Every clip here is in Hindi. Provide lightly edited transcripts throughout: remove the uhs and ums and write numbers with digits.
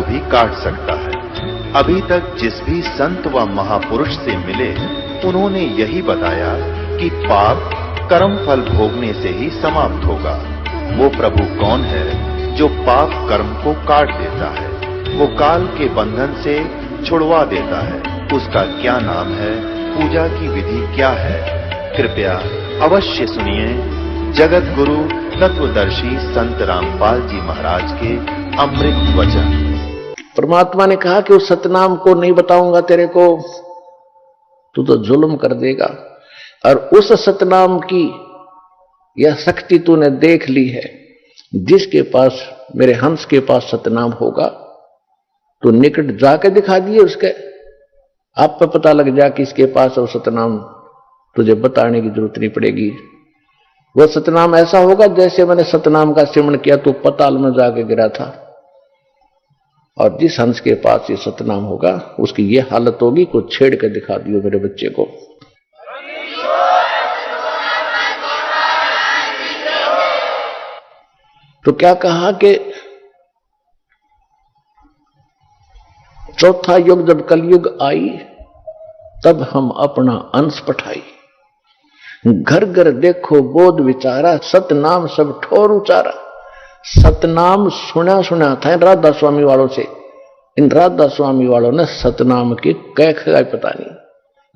भी काट सकता है। अभी तक जिस भी संत व महापुरुष से मिले, उन्होंने यही बताया कि पाप कर्म फल भोगने से ही समाप्त होगा। वो प्रभु कौन है जो पाप कर्म को काट देता है, वो काल के बंधन से छुड़वा देता है। उसका क्या नाम है, पूजा की विधि क्या है? कृपया अवश्य सुनिए जगत गुरु तत्वदर्शी संत रामपाल जी महाराज के अमृत वचन। परमात्मा ने कहा कि उस सतनाम को नहीं बताऊंगा तेरे को, तू तो जुल्म कर देगा। और उस सतनाम की यह शक्ति तूने देख ली है। जिसके पास, मेरे हंस के पास सतनाम होगा, तो निकट जाके दिखा दिए उसके, आप पर पता लग जा कि इसके पास और सतनाम, तुझे बताने की जरूरत नहीं पड़ेगी। वह सतनाम ऐसा होगा जैसे मैंने सतनाम का सिमरण किया तो पताल में जाके गिरा था। और जिस हंस के पास ये सतनाम होगा, उसकी ये हालत होगी को छेड़ के दिखा दियो मेरे बच्चे को। तो क्या कहा कि चौथा युग जब कलयुग आई, तब हम अपना अंश पठाई। घर घर देखो बोध विचारा, सतनाम सब ठोर उचारा। सतनाम सुना सुना था राधा स्वामी वालों से। इन राधा स्वामी वालों ने सतनाम के कैख का पता नहीं,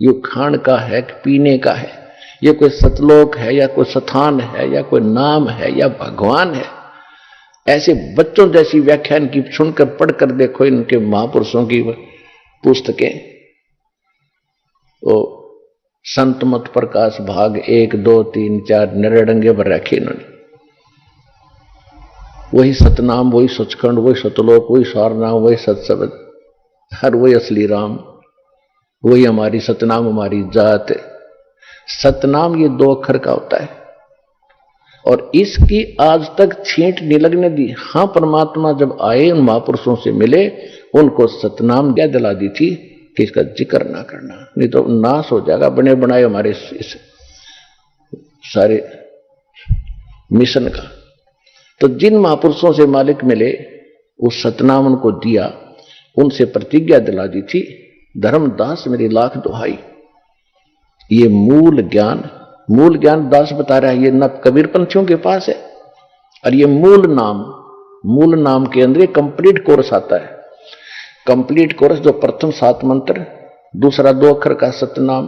ये खान का है कि पीने का है, ये कोई सतलोक है या कोई स्थान है या कोई नाम है या भगवान है। ऐसे बच्चों जैसी व्याख्यान की सुनकर पढ़कर देखो इनके महापुरुषों की पुस्तकें। वो संत मत प्रकाश भाग 1, 2, 3, 4 नरेडंगे भर रखे इन्होंने। वही सतनाम, वही सचखंड, वही सतलोक, वही सारनाम, वही सत्सबद, हर वही असली राम, वही हमारी सतनाम, हमारी जात। सतनाम ये 2 अक्षर का होता है और इसकी आज तक छींट नहीं लगने दी। हाँ, परमात्मा जब आए, उन महापुरुषों से मिले, उनको सतनाम क्या दिला दी थी कि इसका जिक्र ना करना, नहीं तो नाश हो जाएगा बने बनाए हमारे इस सारे मिशन का। तो जिन महापुरुषों से मालिक मिले, उस सतनाम उनको दिया, उनसे प्रतिज्ञा दिला दी थी, धर्मदास मेरी लाख दुहाई। ये मूल ज्ञान दास बता रहा है, ये न कबीर पंथियों के पास है। और ये मूल नाम के अंदर कंप्लीट कोर्स आता है। कंप्लीट कोर्स जो प्रथम 7 मंत्र, दूसरा 2 अक्षर का सतनाम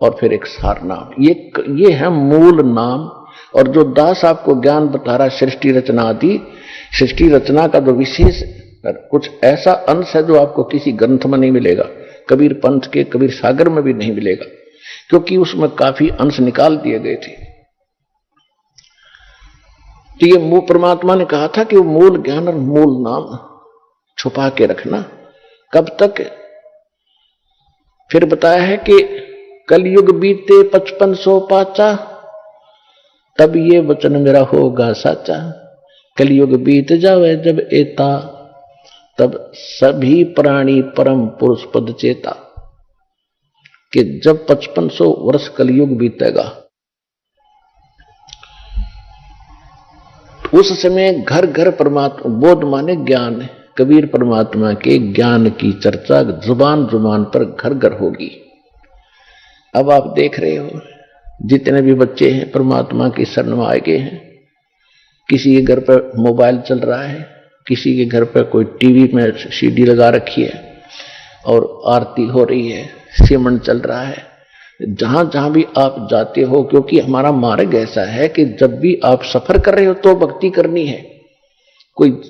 और फिर एक सार नाम, ये है मूल नाम। और जो दास आपको ज्ञान बता रहा है सृष्टि रचना आदि, सृष्टि रचना का जो विशेष कुछ ऐसा अंश है जो आपको किसी ग्रंथ में नहीं मिलेगा, कबीर पंथ के कबीर सागर में भी नहीं मिलेगा, क्योंकि उसमें काफी अंश निकाल दिए गए थे। तो ये परमात्मा ने कहा था कि वो मूल ज्ञान और मूल नाम छुपा के रखना। कब तक? फिर बताया है कि कलयुग बीते 5500 पाचा, तब ये वचन मेरा होगा साचा। कलयुग बीत जावे जब एता, तब सभी प्राणी परम पुरुष पद चेता। कि जब 5500 वर्ष कलयुग बीतेगा, उस समय घर घर परमात्मा, बोध माने ज्ञान है, कबीर परमात्मा के ज्ञान की चर्चा जुबान जुबान पर घर घर होगी। अब आप देख रहे हो जितने भी बच्चे हैं परमात्मा की शरण में आए गए हैं। किसी के घर पर मोबाइल चल रहा है, किसी के घर पर कोई टीवी में सीडी लगा रखी है और आरती हो रही है, सिमरन चल रहा है। जहां जहां भी आप जाते हो, क्योंकि हमारा मार्ग ऐसा है कि जब भी आप सफर कर रहे हो तो भक्ति करनी है। कोई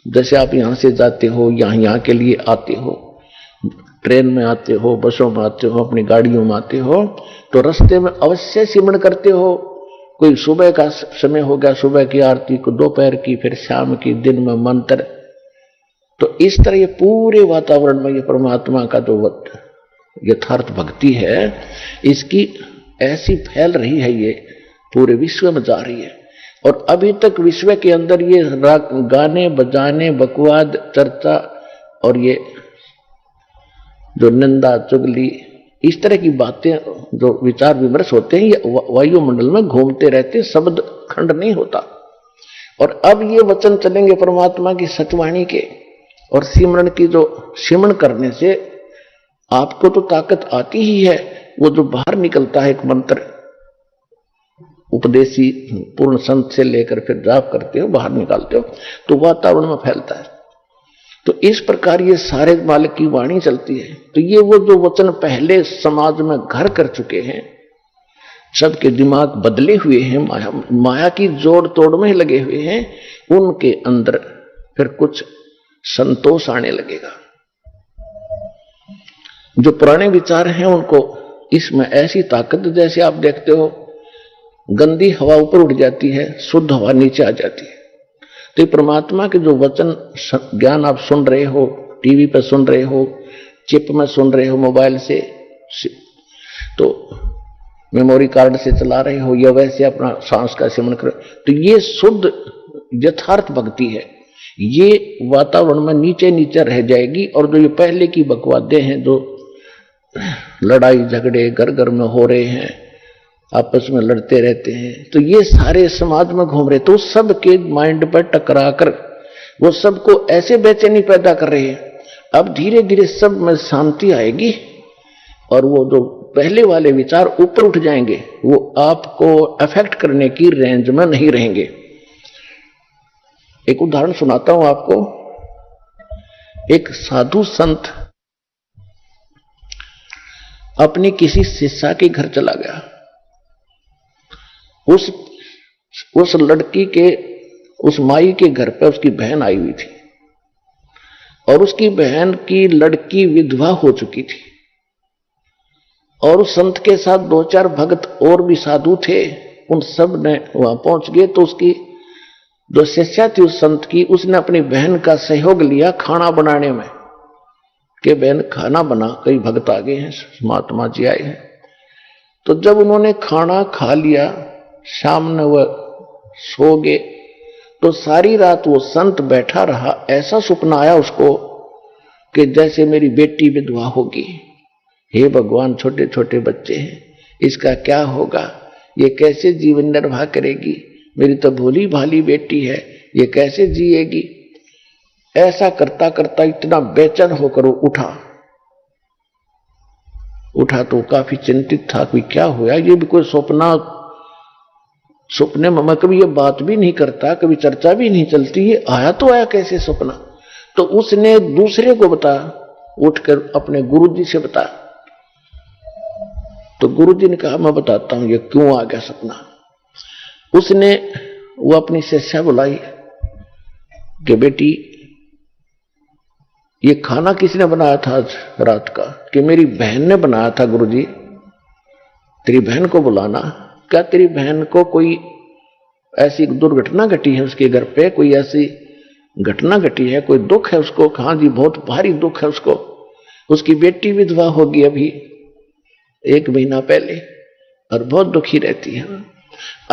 जैसे आप यहां से जाते हो, यहाँ के लिए आते हो, ट्रेन में आते हो, बसों में आते हो, अपनी गाड़ियों में आते हो, तो रास्ते में अवश्य सिमरन करते हो। कोई सुबह का समय हो गया, सुबह की आरती को, दोपहर की, फिर शाम की, दिन में मंत्र। तो इस तरह ये पूरे वातावरण में ये परमात्मा का जो यथार्थ भक्ति है, इसकी ऐसी फैल रही है, ये पूरे विश्व में जा रही है। और अभी तक विश्व के अंदर ये गाने बजाने, बकवाद, चर्चा और ये जो निंदा चुगली, इस तरह की बातें, जो विचार विमर्श होते हैं, ये वायुमंडल में घूमते रहते, शब्द खंड नहीं होता। और अब ये वचन चलेंगे परमात्मा की सचवाणी के और सिमरन की जो सिमरन करने से आपको तो ताकत आती ही है, वो जो बाहर निकलता है एक मंत्र उपदेशी पूर्ण संत से लेकर फिर जाप करते हो बाहर निकालते हो तो वातावरण में फैलता है। तो इस प्रकार ये सारे मालिक की वाणी चलती है। तो ये वो जो वचन पहले समाज में घर कर चुके हैं, सबके दिमाग बदले हुए हैं, माया की जोड़ तोड़ में लगे हुए हैं, उनके अंदर फिर कुछ संतोष आने लगेगा। जो पुराने विचार हैं उनको इसमें ऐसी ताकत, जैसे आप देखते हो गंदी हवा ऊपर उठ जाती है, शुद्ध हवा नीचे आ जाती है। तो परमात्मा के जो वचन ज्ञान आप सुन रहे हो, टीवी पर सुन रहे हो, चिप में सुन रहे हो, मोबाइल से तो मेमोरी कार्ड से चला रहे हो या वैसे अपना सांस का सिमरन कर, तो ये शुद्ध यथार्थ भक्ति है। ये वातावरण में नीचे नीचे रह जाएगी। और जो ये पहले की बकवादें हैं, जो लड़ाई झगड़े घर घर में हो रहे हैं, आपस में लड़ते रहते हैं, तो ये सारे समाज में घूम रहे, तो सबके माइंड पर टकरा कर वो सबको ऐसे बेचैनी पैदा कर रहे हैं। अब धीरे धीरे सब में शांति आएगी और वो जो पहले वाले विचार ऊपर उठ जाएंगे, वो आपको अफेक्ट करने की रेंज में नहीं रहेंगे। एक उदाहरण सुनाता हूं आपको। एक साधु संत अपनी किसी शिष्या के घर चला गया। उस लड़की के, उस माई के घर पर उसकी बहन आई हुई थी और उसकी बहन की लड़की विधवा हो चुकी थी। और उस संत के साथ 2-4 भक्त और भी साधु थे, उन सब ने वहां पहुंच गए। तो उसकी जो शिष्या थी उस संत की, उसने अपनी बहन का सहयोग लिया खाना बनाने में, कि बहन खाना बना, कई भक्त आ गए हैं, महात्मा जी आए हैं। तो जब उन्होंने खाना खा लिया, शाम में वह सो गए, तो सारी रात वो संत बैठा रहा। ऐसा सपना आया उसको कि जैसे मेरी बेटी विधवा होगी, हे भगवान छोटे छोटे बच्चे हैं, इसका क्या होगा, ये कैसे जीवन निर्वाह करेगी, मेरी तो भोली भाली बेटी है, ये कैसे जिएगी। ऐसा करता करता इतना बेचैन होकर वो उठा तो काफी चिंतित था कि क्या हुआ, ये भी कोई सपने में मैं कभी ये बात भी नहीं करता, कभी चर्चा भी नहीं चलती, ये आया तो आया कैसे सपना। तो उसने दूसरे को बताया, उठकर अपने गुरुजी से बताया। तो गुरुजी ने कहा मैं बताता हूं ये क्यों आ गया सपना। उसने वो अपनी शिष्या बुलाई कि बेटी ये खाना किसने बनाया था आज रात का, कि मेरी बहन ने बनाया था गुरुजी, तेरी बहन को बुलाना। क्या तेरी बहन को कोई ऐसी दुर्घटना घटी है उसके घर पे, कोई ऐसी घटना घटी है, कोई दुख है उसको? हाँ जी बहुत भारी दुख है उसको, उसकी बेटी विधवा होगी अभी 1 महीना पहले और बहुत दुखी रहती है।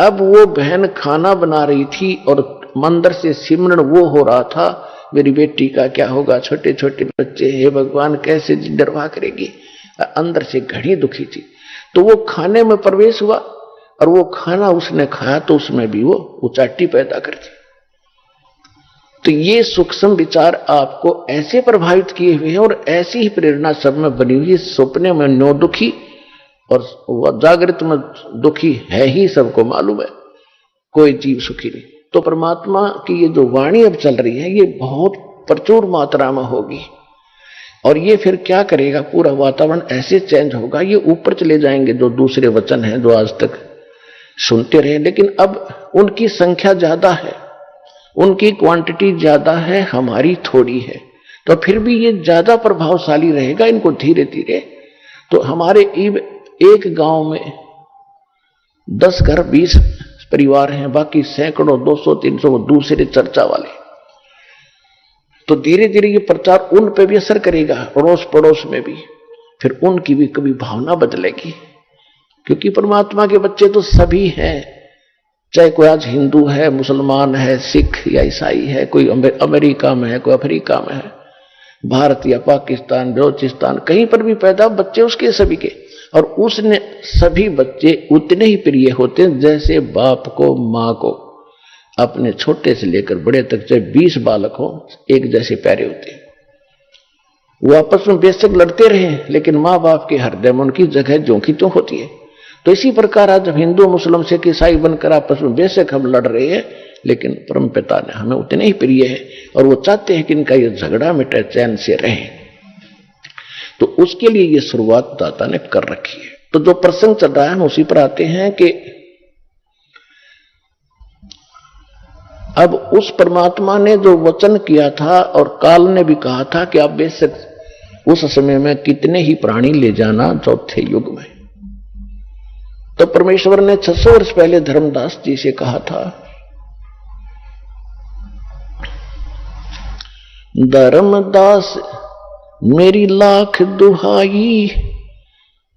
अब वो बहन खाना बना रही थी और मंदिर से सिमरन वो हो रहा था, मेरी बेटी का क्या होगा, छोटे छोटे बच्चे, हे भगवान कैसे निर्वाह करेगी। अंदर से घड़ी दुखी थी। तो वो खाने में प्रवेश हुआ और वो खाना उसने खाया तो उसमें भी वो उचाटी पैदा कर दी। तो ये सूक्ष्म विचार आपको ऐसे प्रभावित किए हुए हैं और ऐसी ही प्रेरणा सब में बनी हुई है। सपने में नो दुखी और जागृत में दुखी है ही, सबको मालूम है, कोई जीव सुखी नहीं। तो परमात्मा की ये जो वाणी अब चल रही है ये बहुत प्रचुर मात्रा में होगी और ये फिर क्या करेगा, पूरा वातावरण ऐसे चेंज होगा, ये ऊपर चले जाएंगे जो दूसरे वचन हैं जो आज तक सुनते रहे। लेकिन अब उनकी संख्या ज्यादा है, उनकी क्वांटिटी ज्यादा है, हमारी थोड़ी है, तो फिर भी ये ज्यादा प्रभावशाली रहेगा। इनको धीरे धीरे तो हमारे एक गांव में 10 घर 20 परिवार हैं, बाकी सैकड़ों 200-300 वो दूसरे चर्चा वाले। तो धीरे धीरे ये प्रचार उन पे भी असर करेगा, अड़ोस पड़ोस में भी, फिर उनकी भी कभी भावना बदलेगी। क्योंकि परमात्मा के बच्चे तो सभी हैं, चाहे कोई आज हिंदू है, मुसलमान है, सिख या ईसाई है, कोई अमेरिका में है, कोई अफ्रीका में है, भारत या पाकिस्तान, बलोचिस्तान, कहीं पर भी पैदा बच्चे उसके सभी के। और उसने सभी बच्चे उतने ही प्रिय होते हैं जैसे बाप को मां को अपने छोटे से लेकर बड़े तक, चाहे 20 बालक हो, एक जैसे प्यारे होते हैं। वो आपस में बेशक लड़ते रहे, लेकिन माँ बाप के हृदय में उनकी जगह जो की तो होती है। तो इसी प्रकार आज हिंदू मुस्लिम सिख ईसाई बनकर आपस में बेशक हम लड़ रहे हैं, लेकिन परम पिता ने हमें उतने ही प्रिय है और वो चाहते हैं कि इनका ये झगड़ा मिटे, चैन से रहे। तो उसके लिए ये शुरुआत दाता ने कर रखी है। तो जो प्रसंग चल रहा है हम उसी पर आते हैं कि अब उस परमात्मा ने जो वचन किया था और काल ने भी कहा था कि आप बेशक उस समय में कितने ही प्राणी ले जाना चौथे युग में, तो परमेश्वर ने 600 वर्ष पहले धर्मदास जी से कहा था, धर्मदास मेरी लाख दुहाई,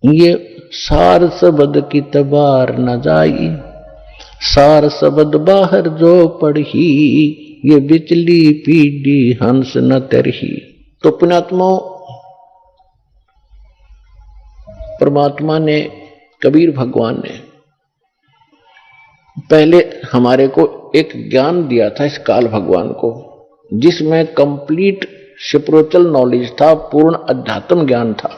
ये सार शब्द की तबार न जाई, सार शब्द बाहर जो पढ़ी, ये बिचली पीढ़ी हंस न तरही। तो पुण्यात्मा परमात्मा ने, कबीर भगवान ने पहले हमारे को एक ज्ञान दिया था इस काल भगवान को, जिसमें कंप्लीट स्पिरिचुअल नॉलेज था, पूर्ण अध्यात्म ज्ञान था।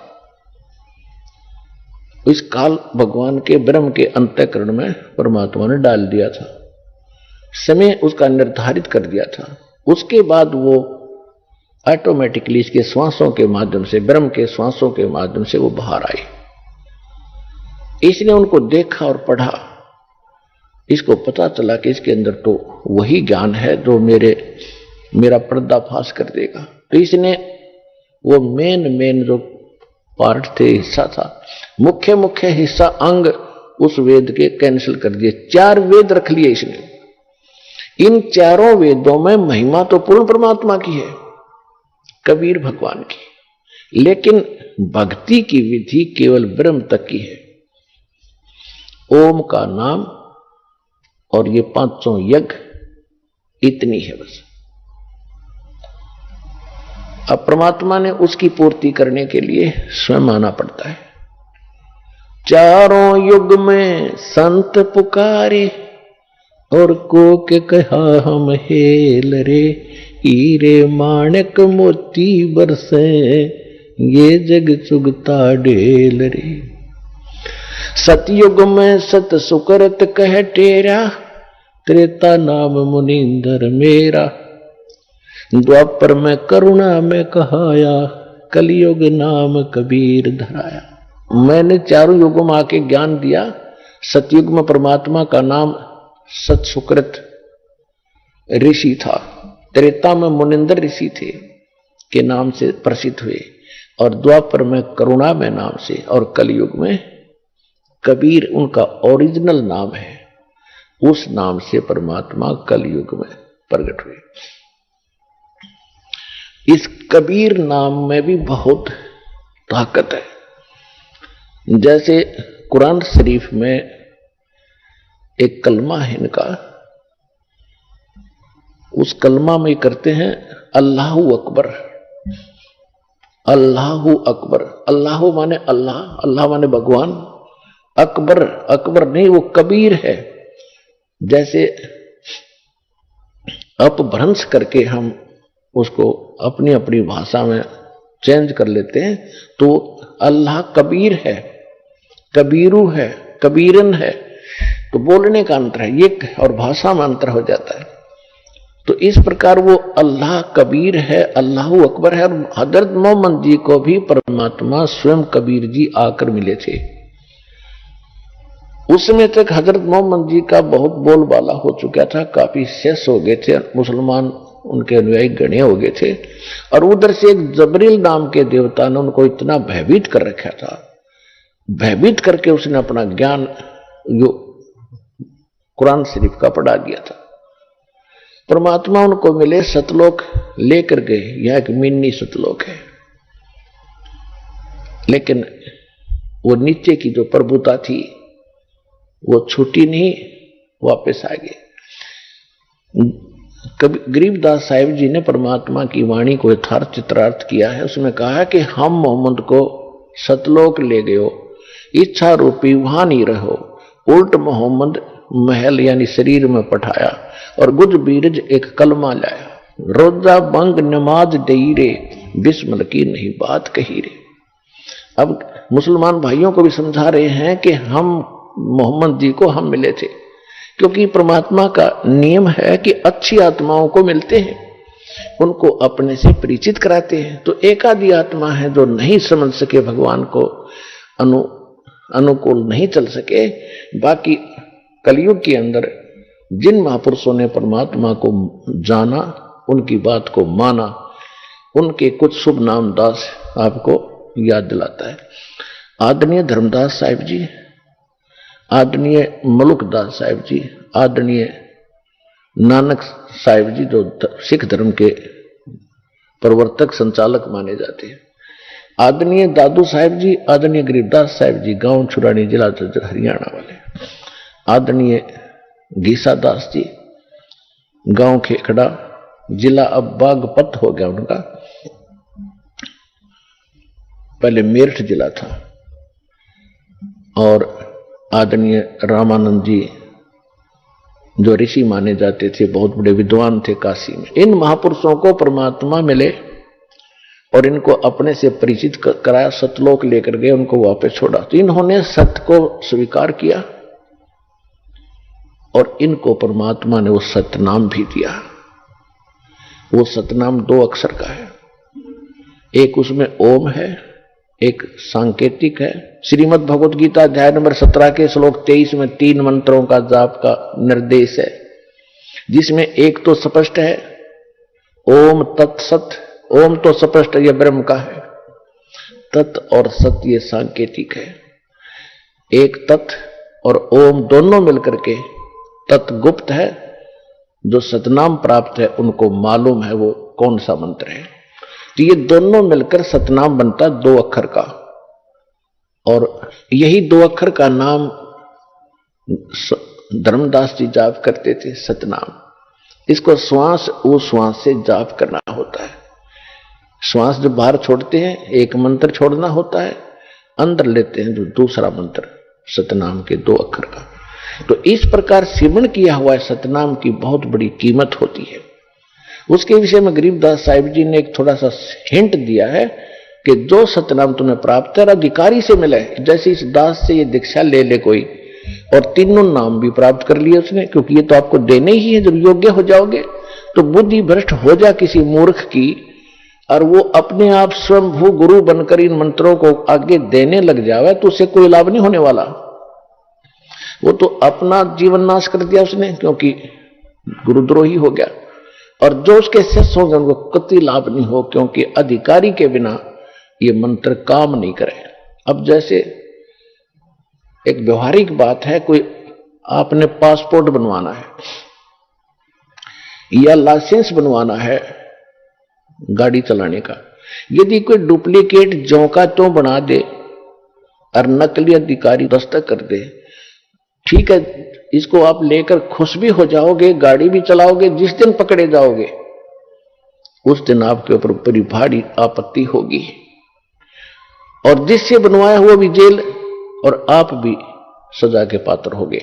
इस काल भगवान के ब्रह्म के अंतःकरण में परमात्मा ने डाल दिया था, समय उसका निर्धारित कर दिया था। उसके बाद वो ऑटोमेटिकली इसके श्वासों के माध्यम से, ब्रह्म के श्वासों के माध्यम से वो बाहर आए। इसने उनको देखा और पढ़ा, इसको पता चला कि इसके अंदर तो वही ज्ञान है जो मेरा पर्दाफाश कर देगा। तो इसने वो मेन जो पार्ट थे, हिस्सा था, मुख्य हिस्सा, अंग उस वेद के कैंसिल कर दिए। 4 वेद रख लिए इसने। इन चारों वेदों में महिमा तो पूर्ण परमात्मा की है, कबीर भगवान की, लेकिन भक्ति की विधि केवल ब्रह्म तक की है। ओम का नाम और ये 500 यज्ञ, इतनी है बस। अब परमात्मा ने उसकी पूर्ति करने के लिए स्वयं आना पड़ता है। चारों युग में संत पुकारे और को के कहा हम हेल रे, हीरे माणक मोती बरसे ये जग चुगता ढेल रे। सतयुग में सत सुकरत कह टेरा, त्रेता नाम मुनिंदर मेरा। द्वापर में करुणा में कहाया, कलयुग नाम कबीर धराया। मैंने चारों युगों में आके ज्ञान दिया। सतयुग में परमात्मा का नाम सत सुकृत ऋषि था, त्रेता में मुनिंदर ऋषि थे के नाम से प्रसिद्ध हुए, और द्वापर में करुणा में नाम से, और कलयुग में कबीर उनका ओरिजिनल नाम है। उस नाम से परमात्मा कलयुग में प्रकट हुए। इस कबीर नाम में भी बहुत ताकत है। जैसे कुरान शरीफ में एक कलमा है इनका, उस कलमा में करते हैं अल्लाहु अकबर। अल्लाहु अकबर, अल्लाह माने अल्लाह, अल्लाह माने भगवान, अकबर अकबर नहीं, वो कबीर है। जैसे अपभ्रंश करके हम उसको अपनी अपनी भाषा में चेंज कर लेते हैं, तो अल्लाह कबीर है, कबीरू है, कबीरन है। तो बोलने का अंतर है ये, और भाषा में अंतर हो जाता है। तो इस प्रकार वो अल्लाह कबीर है, अल्लाह अकबर है। और हजरत मोहम्मद जी को भी परमात्मा स्वयं कबीर जी आकर मिले थे। उस समय तक हजरत मोहम्मद जी का बहुत बोलबाला हो चुका था, काफी शेष हो गए थे, मुसलमान उनके अनुयायी गणे हो गए थे। और उधर से एक जबरील नाम के देवता ने उनको इतना भयभीत कर रखा था, भयभीत करके उसने अपना ज्ञान जो कुरान शरीफ का पढ़ा दिया था। परमात्मा उनको मिले, सतलोक लेकर गए। यह एक मिनी सतलोक है, लेकिन वो नीचे की जो प्रभुता थी वो छूटी नहीं, वापस आ गए। गरीबदास साहिब जी ने परमात्मा की वाणी को यथार्थ चित्रार्थ किया है। उसमें कहा है कि हम मोहम्मद को सतलोक ले गए, इच्छा रूपी वहां नहीं रहो, उल्ट मोहम्मद महल यानी शरीर में पठाया और गुज बीरज एक कलमा लाया। रोजा बंग नमाज दईरे बिस्मिल की नहीं बात कही रे। अब मुसलमान भाइयों को भी समझा रहे हैं कि हम मोहम्मद जी को हम मिले थे, क्योंकि परमात्मा का नियम है कि अच्छी आत्माओं को मिलते हैं, उनको अपने से परिचित कराते हैं। तो एक आधी आत्मा है जो नहीं समझ सके, भगवान को अनुकूल नहीं चल सके। बाकी कलयुग के अंदर जिन महापुरुषों ने परमात्मा को जाना, उनकी बात को माना, उनके कुछ शुभ नाम दास आपको याद दिलाता है। आदरणीय धर्मदास साहिब जी, आदरणीय मलुकदास साहिब जी, आदरणीय नानक साहिब जी जो सिख धर्म के प्रवर्तक संचालक माने जाते हैं, आदरणीय दादू साहिब जी, आदरणीय गरीबदास साहिब जी, गांव छुरानी, जिला झज्जर, हरियाणा वाले, आदरणीय गीसा दास जी, गांव खेखड़ा, जिला अब बागपत हो गया उनका, पहले मेरठ जिला था, और आदरणीय रामानंद जी जो ऋषि माने जाते थे, बहुत बड़े विद्वान थे काशी में। इन महापुरुषों को परमात्मा मिले और इनको अपने से परिचित कराया, सतलोक लेकर गए, उनको वापस छोड़ा। तो इन्होंने सत्य को स्वीकार किया और इनको परमात्मा ने वो सतनाम भी दिया। वो सतनाम 2 अक्षर का है, एक उसमें ओम है, एक सांकेतिक है। श्रीमद् भगवत गीता अध्याय नंबर 17 के श्लोक 23 में 3 मंत्रों का जाप का निर्देश है, जिसमें एक तो स्पष्ट है ओम तत्सत। ओम तो स्पष्ट ये ब्रह्म का है, तत् और सत ये सांकेतिक है। एक तत् और ओम दोनों मिलकर के तत् गुप्त है, जो सतनाम प्राप्त है उनको मालूम है वो कौन सा मंत्र है। तो ये दोनों मिलकर सतनाम बनता 2 अक्षर का, और यही 2 अक्षर का नाम धर्मदास जी जाप करते थे, सतनाम। इसको श्वास उश्वास से जाप करना होता है। श्वास जब बाहर छोड़ते हैं एक मंत्र छोड़ना होता है, अंदर लेते हैं जो दूसरा मंत्र सतनाम के 2 अक्षर का। तो इस प्रकार सेवन किया हुआ सतनाम की बहुत बड़ी कीमत होती है। उसके विषय में गरीबदास साहिब जी ने एक थोड़ा सा हिंट दिया है कि जो सतनाम तुम्हें प्राप्त है अधिकारी से मिला है, जैसे इस दास से ये दीक्षा ले ले कोई, और तीनों नाम भी प्राप्त कर लिए उसने, क्योंकि ये तो आपको देने ही है। जब योग्य हो जाओगे तो बुद्धि भ्रष्ट हो जा किसी मूर्ख की, और वो अपने आप स्वयंभू गुरु बनकर इन मंत्रों को आगे देने लग जावे, तो उससे कोई लाभ नहीं होने वाला। वो तो अपना जीवन नाश कर दिया उसने, क्योंकि गुरुद्रोही हो गया। और जो उसके शिष्य होंगे उनको कतई लाभ नहीं हो, क्योंकि अधिकारी के बिना ये मंत्र काम नहीं करे। अब जैसे एक व्यवहारिक बात है, कोई आपने पासपोर्ट बनवाना है या लाइसेंस बनवाना है गाड़ी चलाने का, यदि कोई डुप्लीकेट ज्यों का त्यों बना दे और नकली अधिकारी दस्तखत कर दे, ठीक है, इसको आप लेकर खुश भी हो जाओगे, गाड़ी भी चलाओगे, जिस दिन पकड़े जाओगे उस दिन आपके ऊपर बड़ी भारी आपत्ति होगी, और जिससे बनवाया हुआ भी जेल और आप भी सजा के पात्र होगे।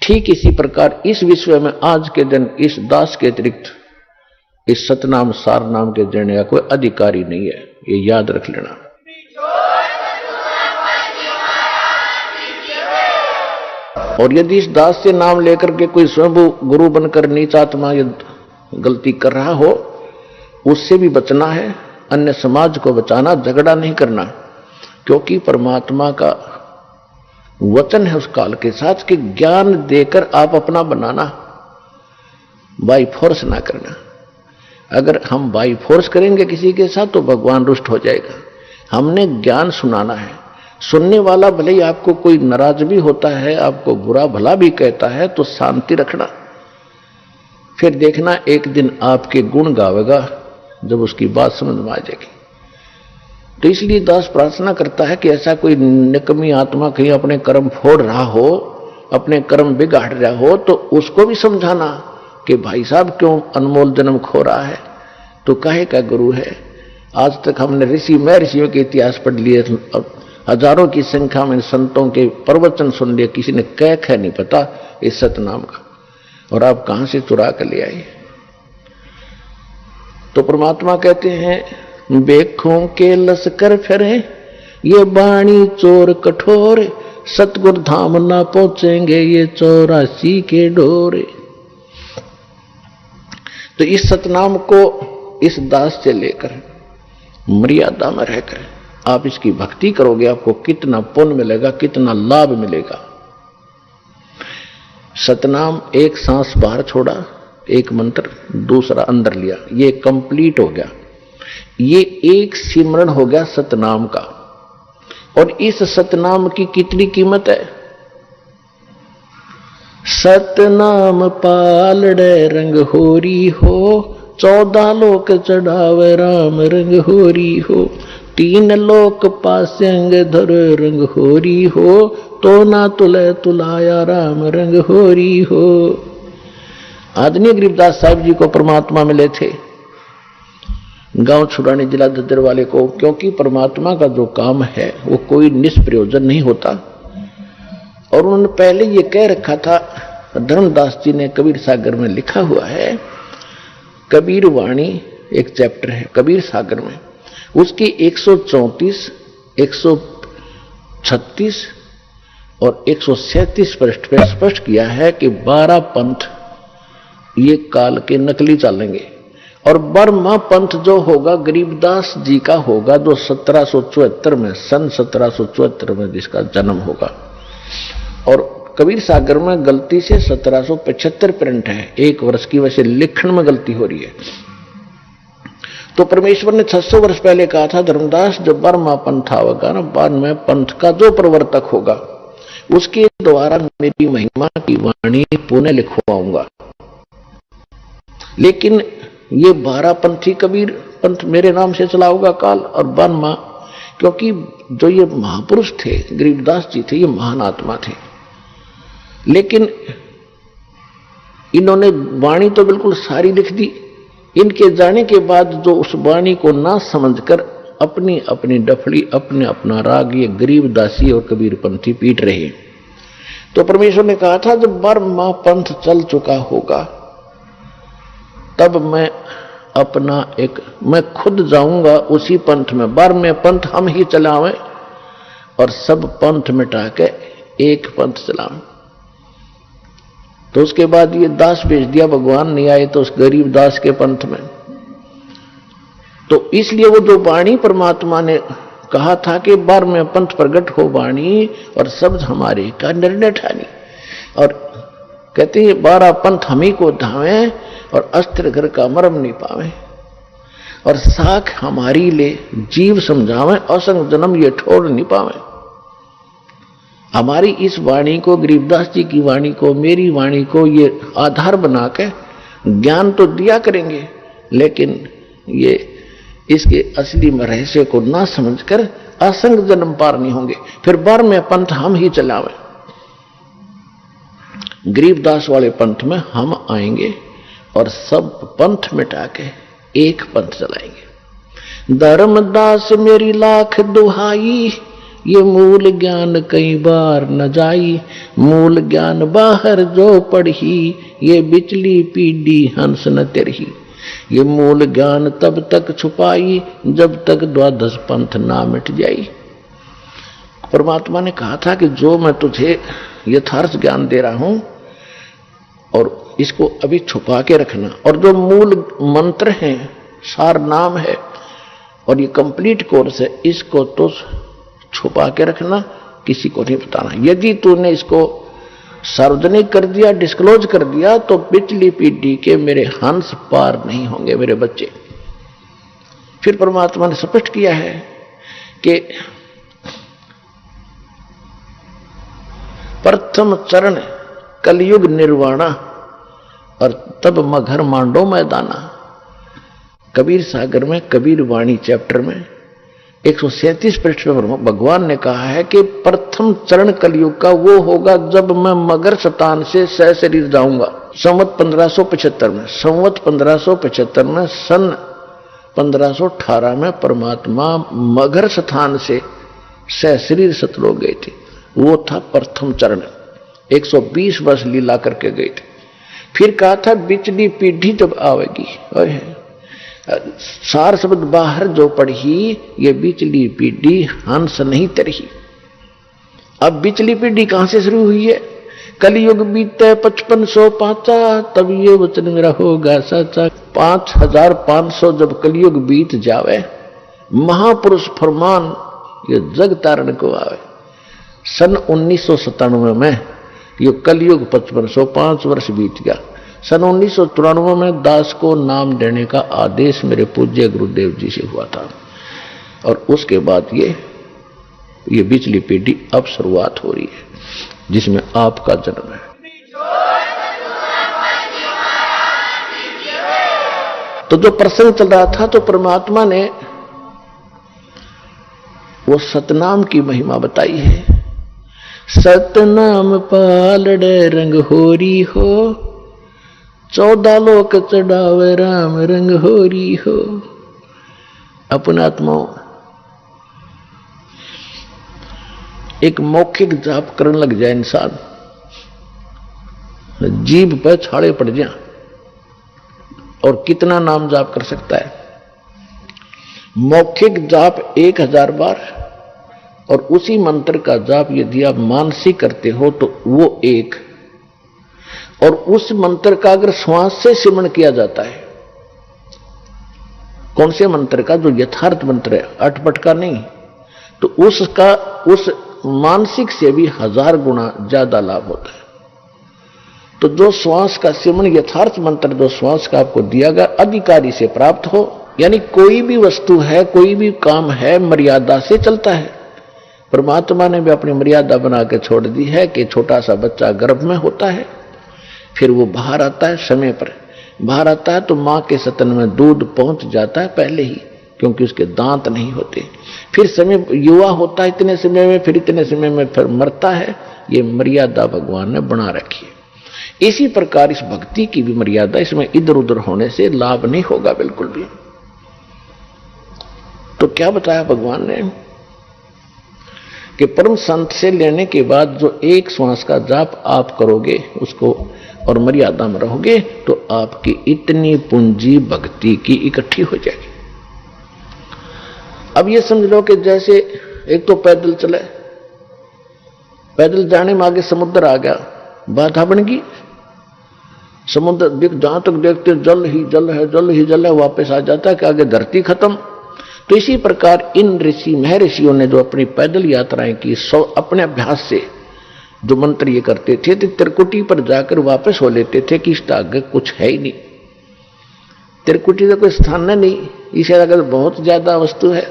ठीक इसी प्रकार इस विश्व में आज के दिन इस दास के अतिरिक्त इस सतनाम सार नाम के देने का कोई अधिकारी नहीं है, ये याद रख लेना। और यदि इस दास से नाम लेकर के कोई स्वयं गुरु बनकर नीचात्मा ये गलती कर रहा हो, उससे भी बचना है, अन्य समाज को बचाना, झगड़ा नहीं करना, क्योंकि परमात्मा का वचन है उस काल के साथ कि ज्ञान देकर आप अपना बनाना, बाई फोर्स ना करना। अगर हम बाई फोर्स करेंगे किसी के साथ तो भगवान रुष्ट हो जाएगा। हमने ज्ञान सुनाना है, सुनने वाला भले ही आपको कोई नाराज भी होता है, आपको बुरा भला भी कहता है, तो शांति रखना, फिर देखना एक दिन आपके गुण गावेगा जब उसकी बात समझ में आ जाएगी। तो इसलिए दास प्रार्थना करता है कि ऐसा कोई निकम्मी आत्मा कहीं अपने कर्म फोड़ रहा हो, अपने कर्म बिगाड़ रहा हो, तो उसको भी समझाना कि भाई साहब क्यों अनमोल जन्म खो रहा है, तो काहे का गुरु है। आज तक हमने ऋषि महर्षियों के इतिहास पढ़ लिए, हजारों की संख्या में संतों के प्रवचन सुन लिए, किसी ने कह नहीं पता इस सतनाम का, और आप कहां से चुरा कर ले आए। तो परमात्मा कहते हैं बेखों के लश्कर फिरे ये बाणी चोर कठोर, सतगुर धाम ना पहुंचेंगे ये 84 के डोरे। तो इस सतनाम को इस दास से लेकर मर्यादा में रहकर आप इसकी भक्ति करोगे, आपको कितना पुण्य मिलेगा, कितना लाभ मिलेगा। सतनाम एक सांस बाहर छोड़ा, एक मंत्र दूसरा अंदर लिया, ये कंप्लीट हो गया। ये एक सिमरण हो गया सतनाम का। और इस सतनाम की कितनी कीमत है? सतनाम पालड़े रंग होरी हो, 14 लोक चढ़ावे राम रंग होरी हो, 3 लोक पास्यंग धर रंग होरी हो, तो ना तुले तुलाया राम रंग होरी हो। आदरणीय गरीबदास साहब जी को परमात्मा मिले थे गांव छुड़ाने जिला दद्दर वाले को, क्योंकि परमात्मा का जो काम है वो कोई निष्प्रयोजन नहीं होता। और उन्होंने पहले ये कह रखा था, धर्मदास जी ने कबीर सागर में लिखा हुआ है, कबीर वाणी एक चैप्टर है कबीर सागर में, उसकी 134, 136 और 137 पृष्ठ पे स्पष्ट किया है कि 12 पंथ ये काल के नकली चलेंगे। और बर्मा पंथ जो होगा गरीबदास जी का होगा, जो 1774 में, सन 1774 में जिसका जन्म होगा। और कबीर सागर में गलती से 1775 प्रिंट है, 1 वर्ष की वजह से लिखण में गलती हो रही है। तो परमेश्वर ने 600 वर्ष पहले कहा था, धर्मदास जब बर्मा पंथ आवेगा ना, 92 पंथ का जो प्रवर्तक होगा उसके द्वारा मेरी महिमा की वाणी पुनः लिखवाऊंगा। लेकिन ये 12 पंथी कबीर पंथ मेरे नाम से चलाऊंगा काल। और बर्मा, क्योंकि जो ये महापुरुष थे गरीबदास जी थे, ये महान आत्मा थे, लेकिन इन्होंने वाणी तो बिल्कुल सारी लिख दी। इनके जाने के बाद जो उस वाणी को ना समझकर अपनी अपनी डफली, अपने अपना राग ये गरीबदासी और कबीर पंथी पीट रहे। तो परमेश्वर ने कहा था जब बर्मा पंथ चल चुका होगा तब मैं खुद जाऊंगा उसी पंथ में। बर्मा पंथ हम ही चलावें और सब पंथ मिटा के एक पंथ चलावें। तो उसके बाद ये दास भेज दिया, भगवान नहीं आए तो उस गरीब दास के पंथ में। तो इसलिए वो जो वाणी परमात्मा ने कहा था कि बार में पंथ प्रगट हो वाणी और शब्द हमारे का निर्णय ठानी। और कहते हैं 12 पंथ हम ही को धावे और अस्त्र घर का मरम नहीं पावे, और साख हमारी ले जीव समझावे, असंग जन्म ये ठोर नहीं पावे। हमारी इस वाणी को, गरीबदास जी की वाणी को, मेरी वाणी को ये आधार बना के ज्ञान तो दिया करेंगे, लेकिन ये इसके असली रहस्य को ना समझकर असंग जन्म पार नहीं होंगे। फिर बार में पंथ हम ही चलावे। गरीबदास वाले पंथ में हम आएंगे और सब पंथ मिटा के एक पंथ चलाएंगे। धर्मदास मेरी लाख दुहाई, ये मूल ज्ञान कई बार न जाई। मूल ज्ञान बाहर जो पढ़ी, ये बिचली पीढ़ी हंस न तेरही। ये मूल ज्ञान तब तक छुपाई, जब तक द्वादश पंथ ना मिट जाई। परमात्मा ने कहा था कि जो मैं तुझे यथार्थ ज्ञान दे रहा हूं और इसको अभी छुपा के रखना, और जो मूल मंत्र है, सार नाम है और ये कंप्लीट कोर्स है, इसको तो छुपा के रखना, किसी को नहीं बताना। यदि तूने इसको सार्वजनिक कर दिया, डिस्क्लोज कर दिया, तो पिछली पीढ़ी के मेरे हंस पार नहीं होंगे, मेरे बच्चे। फिर परमात्मा ने स्पष्ट किया है कि प्रथम चरण कलयुग निर्वाणा और तब मगर मांडो मैदाना। कबीर सागर में कबीर वाणी चैप्टर में 137 पृष्ठ में भगवान ने कहा है कि प्रथम चरण कलयुग का वो होगा जब मैं मगर स्थान से सशरीर जाऊंगा। संवत 1575 में, संवत 1575 में, सन 1518 में परमात्मा मगर स्थान से सशरीर सतलोक गए थे। वो था प्रथम चरण, 120 वर्ष लीला करके गए थे। फिर कहा था बिचली पीढ़ी जब आवेगी, सार शब्द बाहर जो पढ़ी, ये बिचली पीढ़ी हंस नहीं तरही। अब बिचली पीढ़ी कहां से शुरू हुई है? कलयुग बीते 5505, तब ये वचन मेरा होगा सच्चा। 5500 जब कलयुग बीत जावे, महापुरुष फरमान ये जग तारण को आवे। सन 1997 में ये कलयुग 5505 वर्ष बीत गया। सन 1993 में दास को नाम देने का आदेश मेरे पूज्य गुरुदेव जी से हुआ था, और उसके बाद ये बिचली पीढ़ी अब शुरुआत हो रही है, जिसमें आपका जन्म है। तो जो प्रसंग चल रहा था, तो परमात्मा ने वो सतनाम की महिमा बताई है। सतनाम पालड़े रंग होरी हो, 14 लोक चढ़ावे राम रंग होरी हो। अपने आत्माओं एक मौखिक जाप करने लग जाए इंसान, जीभ पे छाड़े पड़ जाए, और कितना नाम जाप कर सकता है? मौखिक जाप 1000 बार, और उसी मंत्र का जाप यदि आप मानसिक करते हो तो वो 1, और उस मंत्र का अगर श्वास से सिमरण किया जाता है, कौन से मंत्र का? जो यथार्थ मंत्र है, अटपट का नहीं, तो उसका उस मानसिक से भी 1000 गुना ज्यादा लाभ होता है। तो जो श्वास का सिमरण यथार्थ मंत्र, जो श्वास का आपको दिया गया अधिकारी से प्राप्त हो, यानी कोई भी वस्तु है, कोई भी काम है, मर्यादा से चलता है। परमात्मा ने भी अपनी मर्यादा बना के छोड़ दी है कि छोटा सा बच्चा गर्भ में होता है, फिर वो बाहर आता है, समय पर बाहर आता है तो मां के स्तन में दूध पहुंच जाता है पहले ही, क्योंकि उसके दांत नहीं होते। फिर समय युवा होता है इतने समय में, फिर इतने समय में फिर मरता है। ये मर्यादा भगवान ने बना रखी है। इसी प्रकार इस भक्ति की भी मर्यादा, इसमें इधर उधर होने से लाभ नहीं होगा बिल्कुल भी। तो क्या बताया भगवान ने कि परम संत से लेने के बाद जो एक श्वास का जाप आप करोगे उसको, और मर्यादा में रहोगे, तो आपकी इतनी पूंजी भक्ति की इकट्ठी हो जाएगी। अब ये समझ लो कि जैसे एक तो पैदल चले, पैदल जाने में आगे समुद्र आ गया, बाधा बन गई। समुद्र जहां तक देखते जल ही जल है, जल ही जल है, वापस आ जाता है कि आगे धरती खत्म। तो इसी प्रकार इन ऋषि महर्षियों ने जो अपनी पैदल यात्राएं की, अपने अभ्यास से जो मंत्र ये करते थे, तो त्रिकुटी पर जाकर वापस हो लेते थे कि इसका आगे कुछ है ही नहीं, त्रिकुटी का कोई स्थान नहीं, इससे आगे बहुत ज्यादा वस्तु है।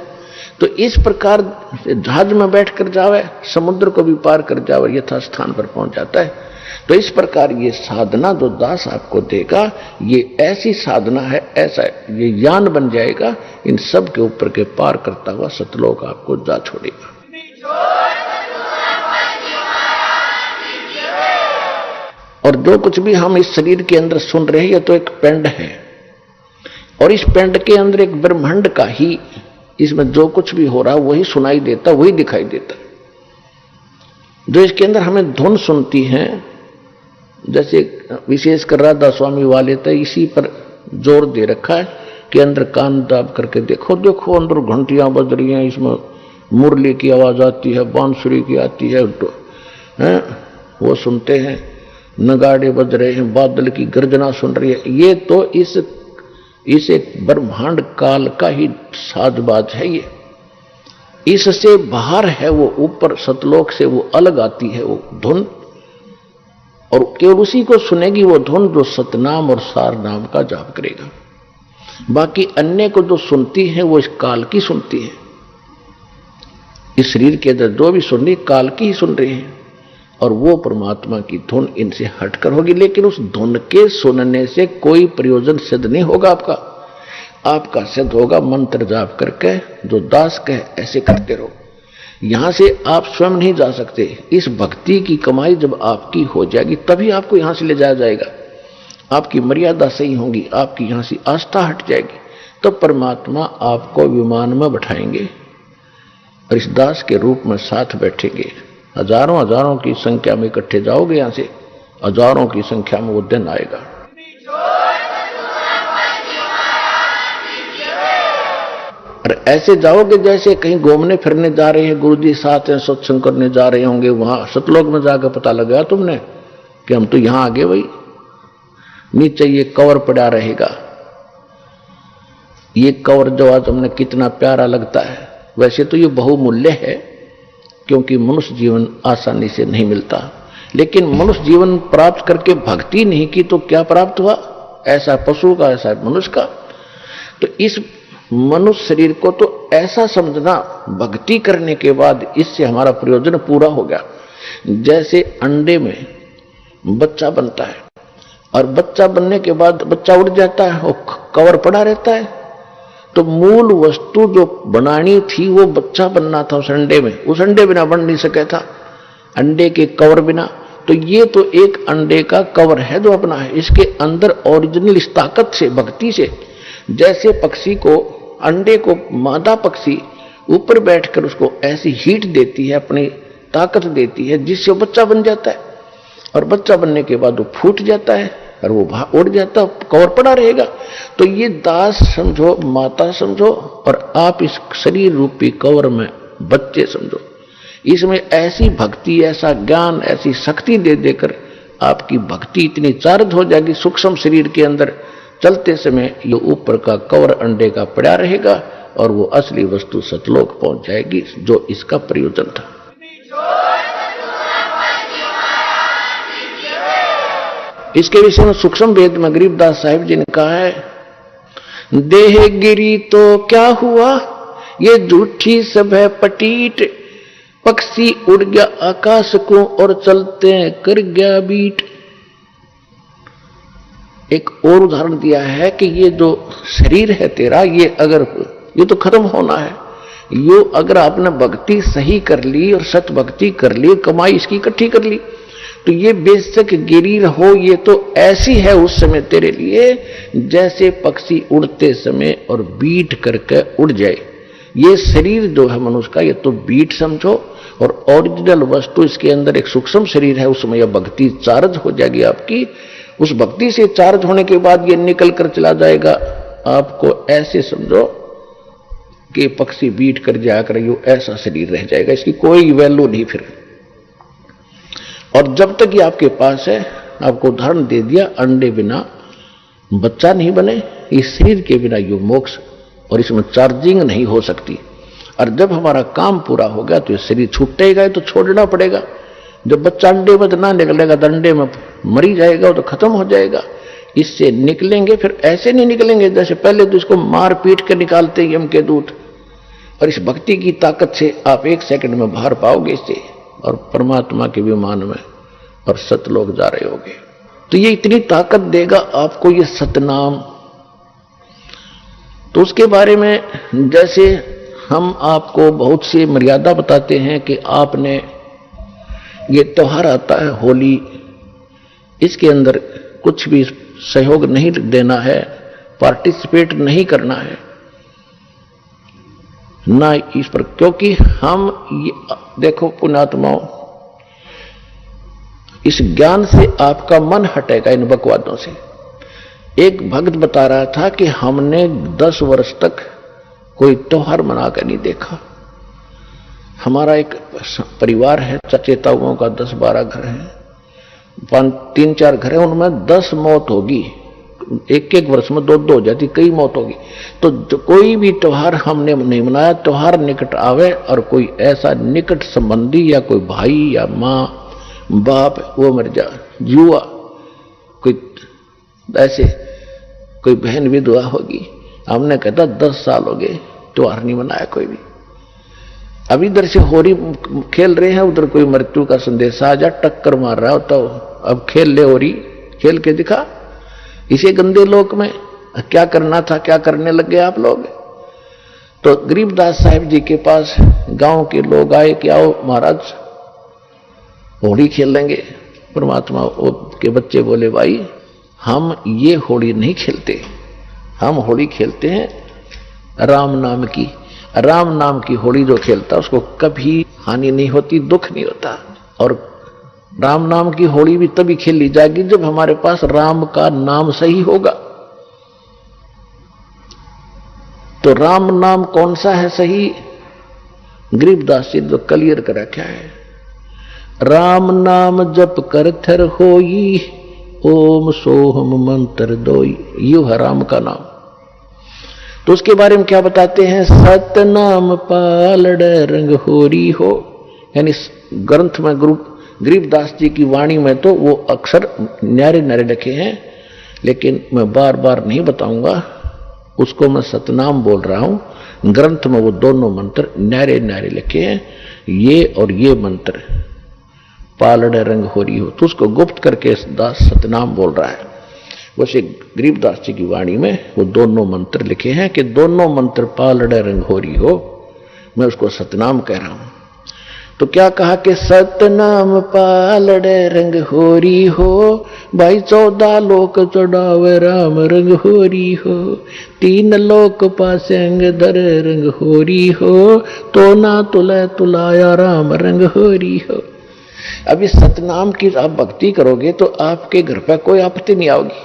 तो इस प्रकार जहाज में बैठकर जावे, समुद्र को भी पार कर जावे, यथा स्थान पर पहुंच जाता है। तो इस प्रकार ये साधना जो दास आपको देगा, ये ऐसी साधना है, ऐसा ये ज्ञान बन जाएगा, इन सब के ऊपर के पार करता हुआ सतलोक आपको जा छोड़ेगा। और जो कुछ भी हम इस शरीर के अंदर सुन रहे हैं, ये तो एक पिंड है, और इस पिंड के अंदर एक ब्रह्मांड का ही, इसमें जो कुछ भी हो रहा है वही सुनाई देता, वही दिखाई देता। जो इसके अंदर हमें धुन सुनती है, जैसे विशेषकर राधा स्वामी वाले तो इसी पर जोर दे रखा है कि अंदर कान दाब करके देखो, देखो अंदर घंटियां बज रही हैं, इसमें मुरली की आवाज आती है, बांसुरी की आती है, तो वो सुनते हैं, नगाड़े बज रहे हैं, बादल की गर्जना सुन रही है। ये तो इस एक ब्रह्मांड काल का ही साजबाज है। ये इससे बाहर है, वो ऊपर सतलोक से वो अलग आती है वो धुन, और केवल उसी को सुनेगी वो धुन जो सतनाम और सार नाम का जाप करेगा। बाकी अन्य को जो सुनती है वो इस काल की सुनती है। इस शरीर के अंदर जो भी सुन रही काल की ही सुन रही है, और वो परमात्मा की धुन इनसे हटकर होगी। लेकिन उस धुन के सुनने से कोई प्रयोजन सिद्ध नहीं होगा आपका सिद्ध होगा मंत्र जाप करके, जो दास कहे ऐसे करते रहो। यहां से आप स्वयं नहीं जा सकते। इस भक्ति की कमाई जब आपकी हो जाएगी तभी आपको यहां से ले जाया जाएगा। आपकी मर्यादा सही होगी, आपकी यहां से आस्था हट जाएगी, तो परमात्मा आपको विमान में बैठाएंगे और इस दास के रूप में साथ बैठेंगे। हजारों हजारों की संख्या में इकट्ठे जाओगे, यहां से हजारों की संख्या में वो दिन आएगा। और ऐसे जाओगे जैसे कहीं घूमने फिरने जा रहे हैं, गुरुजी साथ हैं, सत्संग करने जा रहे होंगे, वहां सतलोक में जाकर पता लगा तुमने कि हम तो यहां आ गए भाई, नीचे ये कवर पड़ा रहेगा। ये कवर जो आज हमने कितना प्यारा लगता है, वैसे तो ये बहुमूल्य है क्योंकि मनुष्य जीवन आसानी से नहीं मिलता, लेकिन मनुष्य जीवन प्राप्त करके भक्ति नहीं की तो क्या प्राप्त हुआ, ऐसा पशु का ऐसा मनुष्य का। तो इस मनुष्य शरीर को तो ऐसा समझना, भक्ति करने के बाद इससे हमारा प्रयोजन पूरा हो गया। जैसे अंडे में बच्चा बनता है और बच्चा बनने के बाद बच्चा उड़ जाता है और कवर पड़ा रहता है, तो मूल वस्तु जो बनानी थी वो बच्चा बनना था उस अंडे में, उस अंडे बिना बन नहीं सके था, अंडे के कवर बिना। तो ये तो एक अंडे का कवर है जो अपना है, इसके अंदर ओरिजिनल इस ताकत से, भक्ति से, जैसे पक्षी को, अंडे को मादा पक्षी ऊपर बैठकर उसको ऐसी हीट देती है, अपनी ताकत देती है, जिससे वो बच्चा बन जाता है। और बच्चा बनने के बाद वो फूट जाता है और वो उड़ जाता, कवर पड़ा रहेगा। तो ये दास समझो, माता समझो, और आप इस शरीर रूपी कवर में बच्चे समझो। इसमें ऐसी भक्ति, ऐसा ज्ञान, ऐसी शक्ति दे देकर आपकी भक्ति इतनी चार्ज हो जाएगी, सूक्ष्म शरीर के अंदर चलते समय ये ऊपर का कवर अंडे का पड़ा रहेगा और वो असली वस्तु सतलोक पहुंच जाएगी, जो इसका प्रयोजन था। इसके विषय में सूक्ष्म वेद में गरीबदास साहिब जी ने कहा है, देह गिरी तो क्या हुआ, ये झूठी सब है पटीट, पक्षी उड़ गया आकाश को और चलते कर गया बीट। एक और उदाहरण दिया है कि ये जो शरीर है तेरा, ये तो खत्म होना है, यो अगर आपने भक्ति सही कर ली और सत भक्ति कर ली, कमाई इसकी इकट्ठी कर ली, तो ये बेशक गिरी रहो, ये तो ऐसी है उस समय तेरे लिए जैसे पक्षी उड़ते समय और बीट करके उड़ जाए। ये शरीर जो है मनुष्य का, ये तो बीट समझो, और ओरिजिनल वस्तु इसके अंदर एक सूक्ष्म शरीर है, उसमें यह भक्ति चार्ज हो जाएगी आपकी। उस भक्ति से चार्ज होने के बाद ये निकल कर चला जाएगा, आपको ऐसे समझो कि पक्षी बीट कर जाकर यो ऐसा शरीर रह जाएगा, इसकी कोई वैल्यू नहीं फिर। और जब तक ये आपके पास है, आपको उदाहरण दे दिया, अंडे बिना बच्चा नहीं बने, इस शरीर के बिना यो मोक्ष, और इसमें चार्जिंग नहीं हो सकती। और जब हमारा काम पूरा हो गया तो ये शरीर छूटेगा, तो छोड़ना पड़ेगा। जब बच्चा अंडे में ना निकलेगा तो अंडे में मरी जाएगा, तो खत्म हो जाएगा। इससे निकलेंगे, फिर ऐसे नहीं निकलेंगे जैसे पहले तो इसको मार पीट कर निकालते हैं यम के दूत, और इस भक्ति की ताकत से आप 1 सेकंड में बाहर पाओगे इससे, और परमात्मा के विमान में और सतलोक जा रहे होगे। तो ये इतनी ताकत देगा आपको ये सतनाम। तो उसके बारे में जैसे हम आपको बहुत सी मर्यादा बताते हैं कि आपने ये त्योहार आता है होली, इसके अंदर कुछ भी सहयोग नहीं देना है, पार्टिसिपेट नहीं करना है ना इस पर, क्योंकि हम ये देखो पुण्यात्माओं, इस ज्ञान से आपका मन हटेगा इन बकवादों से। एक भक्त बता रहा था कि हमने 10 वर्ष तक कोई त्योहार मनाकर नहीं देखा। हमारा एक परिवार है, चाचे ताऊओं का 10-12 घर है, 3-4 घर है, उनमें 10 मौत होगी, एक वर्ष में 2 हो जाती, कई मौत होगी। तो कोई भी त्योहार हमने नहीं मनाया। त्योहार निकट आवे और कोई ऐसा निकट संबंधी या कोई भाई या माँ बाप वो मर जा, जुआ, कोई ऐसे कोई बहन विधवा होगी, हमने कहता 10 साल हो गए त्योहार नहीं मनाया कोई भी। अब इधर से होरी खेल रहे हैं, उधर कोई मृत्यु का संदेश आ जा, टक्कर मार रहा हो, तो अब खेल ले होरी, खेल के दिखा। इसे गंदे लोक में क्या करना था, क्या करने लग गए आप लोग। तो गरीबदास साहिब जी के पास गांव के लोग आए कि आओ महाराज होली खेल लेंगे। परमात्मा के बच्चे बोले, भाई हम ये होली नहीं खेलते, हम होली खेलते हैं राम नाम की। राम नाम की होली जो खेलता उसको कभी हानि नहीं होती, दुख नहीं होता। और राम नाम की होली भी तभी खेली जाएगी जब हमारे पास राम का नाम सही होगा। तो राम नाम कौन सा है सही? गरीबदास जी तो क्लियर कर रखा है, राम नाम जप कर थर होई, ओम सोहम मंत्र दोई, यू है राम का नाम। तो उसके बारे में क्या बताते हैं? सतनाम पालड़ रंग होरी हो, यानी ग्रंथ में गरीबदास जी की वाणी में तो वो अक्षर न्यारे न्यारे लिखे हैं, लेकिन मैं बार बार नहीं बताऊंगा, उसको मैं सतनाम बोल रहा हूं। ग्रंथ में वो दोनों मंत्र न्यारे न्यारे लिखे हैं, ये और ये मंत्र पालड़ रंग होरी हो, तो उसको गुप्त करके दास सतनाम बोल रहा है। वैसे गरीबदास जी की वाणी में वो दोनों मंत्र लिखे हैं कि दोनों मंत्र पालड़ रंग होरी हो, मैं उसको सतनाम कह रहा हूं। तो क्या कहा कि सतनाम पालड़ रंग होरी हो, भाई 14 लोक चढ़ावे राम रंग होरी हो, 3 लोक पासेंग धर रंग होरी हो, तो ना तुले तुलाया राम रंग होरी हो। अब इस सतनाम की आप भक्ति करोगे तो आपके घर पर कोई आपत्ति नहीं आओगी,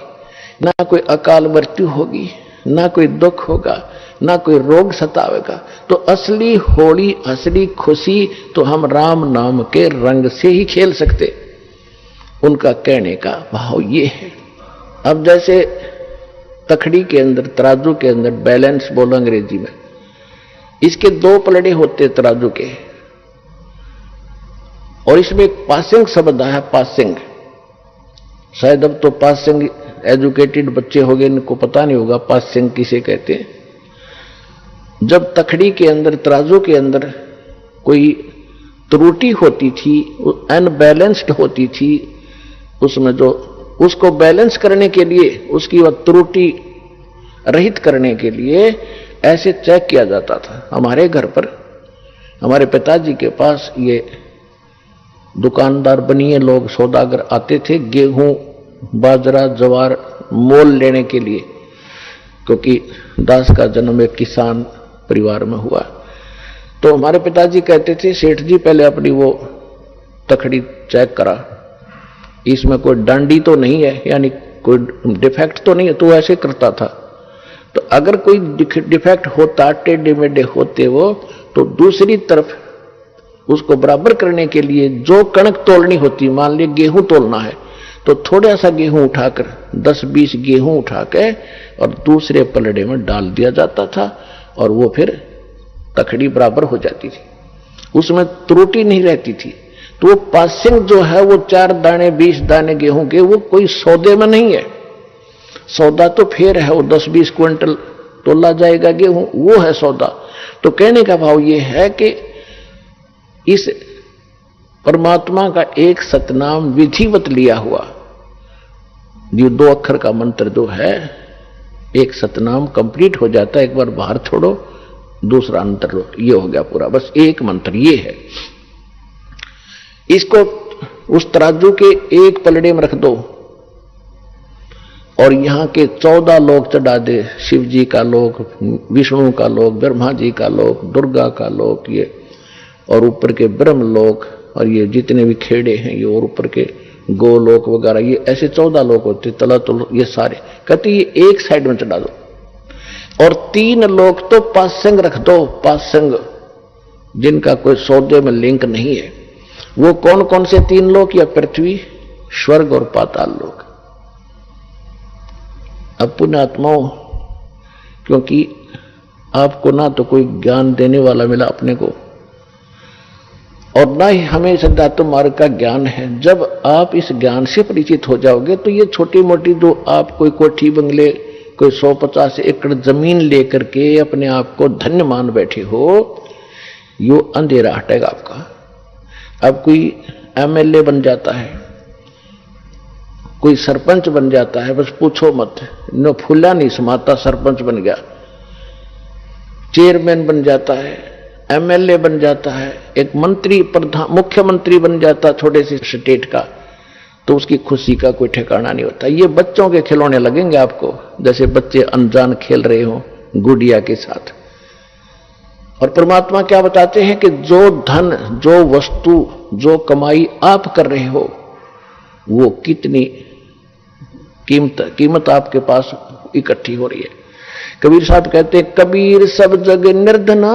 ना कोई अकाल मृत्यु होगी, ना कोई दुख होगा, ना कोई रोग सतावेगा। तो असली होली, असली खुशी तो हम राम नाम के रंग से ही खेल सकते। उनका कहने का भाव ये है। अब जैसे तखड़ी के अंदर, तराजू के अंदर बैलेंस बोलो अंग्रेजी में, इसके 2 पलड़े होते तराजू के, और इसमें एक पासिंग शब्द है, पासिंग। शायद अब तो पासिंग एजुकेटेड बच्चे हो गए, इनको पता नहीं होगा पासिंग किसे कहते हैं। जब तखड़ी के अंदर, तराजू के अंदर कोई त्रुटि होती थी, अनबैलेंस्ड होती थी, उसमें जो उसको बैलेंस करने के लिए, उसकी वह त्रुटि रहित करने के लिए ऐसे चेक किया जाता था। हमारे घर पर, हमारे पिताजी के पास ये दुकानदार बनिए लोग, सौदागर आते थे गेहूं, बाजरा, ज्वार मोल लेने के लिए, क्योंकि दास का जन्म एक किसान परिवार में हुआ। तो हमारे पिताजी कहते थे, सेठ जी पहले अपनी वो तखड़ी चेक करा, इसमें कोई डांडी तो नहीं है, यानी कोई डिफेक्ट तो नहीं है। तो ऐसे करता था। तो अगर कोई डिफेक्ट होता, टेढ़े मेढ़े होते वो, तो दूसरी तरफ उसको बराबर करने के लिए जो कणक तोलनी होती, मान लीजिए गेहूं तोलना है, तो थोड़ा सा गेहूं उठाकर, 10-20 गेहूं उठाकर और दूसरे पलड़े में डाल दिया जाता था, और वो फिर तखड़ी बराबर हो जाती थी, उसमें त्रुटि नहीं रहती थी। तो वो पासिंग जो है, वो 4 दाने 20 दाने गेहूं के, वो कोई सौदे में नहीं है। सौदा तो फिर है, वो 10-20 क्विंटल तोला जाएगा गेहूं, वो है सौदा। तो कहने का भाव ये है कि इस परमात्मा का एक सतनाम विधिवत लिया हुआ, जो 2 अक्षर का मंत्र जो है, एक सतनाम कंप्लीट हो जाता है। एक बार बाहर छोड़ो, दूसरा अंतर लो, ये हो गया पूरा, बस एक मंत्र ये है। इसको उस तराजू के एक पलड़े में रख दो और यहां के 14 लोक चढ़ा दे, शिव जी का लोक, विष्णु का लोक, ब्रह्मा जी का लोक, दुर्गा का लोक, ये और ऊपर के ब्रह्म लोक, और ये जितने भी खेड़े हैं ये, और ऊपर के गोलोक वगैरह, ये ऐसे 14 लोक होते, तला तो ये सारे कहते ये एक साइड में चढ़ा दो। और 3 लोक तो पासंग रख दो, पासंग जिनका कोई सौदे में लिंक नहीं है। वो कौन कौन से 3 लोक? या पृथ्वी, स्वर्ग और पाताल लोक। अब पुण्यात्माओं, क्योंकि आपको ना तो कोई ज्ञान देने वाला मिला अपने को, और ना ही हमें सिद्धार्थ मार्ग का ज्ञान है। जब आप इस ज्ञान से परिचित हो जाओगे तो ये छोटी मोटी जो आप कोई कोठी बंगले, कोई 150 एकड़ जमीन लेकर के अपने आप को धन्य मान बैठे हो, यो अंधेरा हटेगा आपका। अब कोई एमएलए बन जाता है, कोई सरपंच बन जाता है, बस पूछो मत, न फूला नहीं समाता, सरपंच बन गया, चेयरमैन बन जाता है, एमएलए बन जाता है, एक मंत्री, प्रधान, मुख्यमंत्री बन जाता छोटे से स्टेट का, तो उसकी खुशी का कोई ठिकाना नहीं होता। ये बच्चों के खिलौने लगेंगे आपको, जैसे बच्चे अनजान खेल रहे हो गुड़िया के साथ। और परमात्मा क्या बताते हैं कि जो धन, जो वस्तु, जो कमाई आप कर रहे हो, वो कितनी कीमत आपके पास इकट्ठी हो रही है। कबीर साहब कहते हैं, कबीर सब जग निर्धना,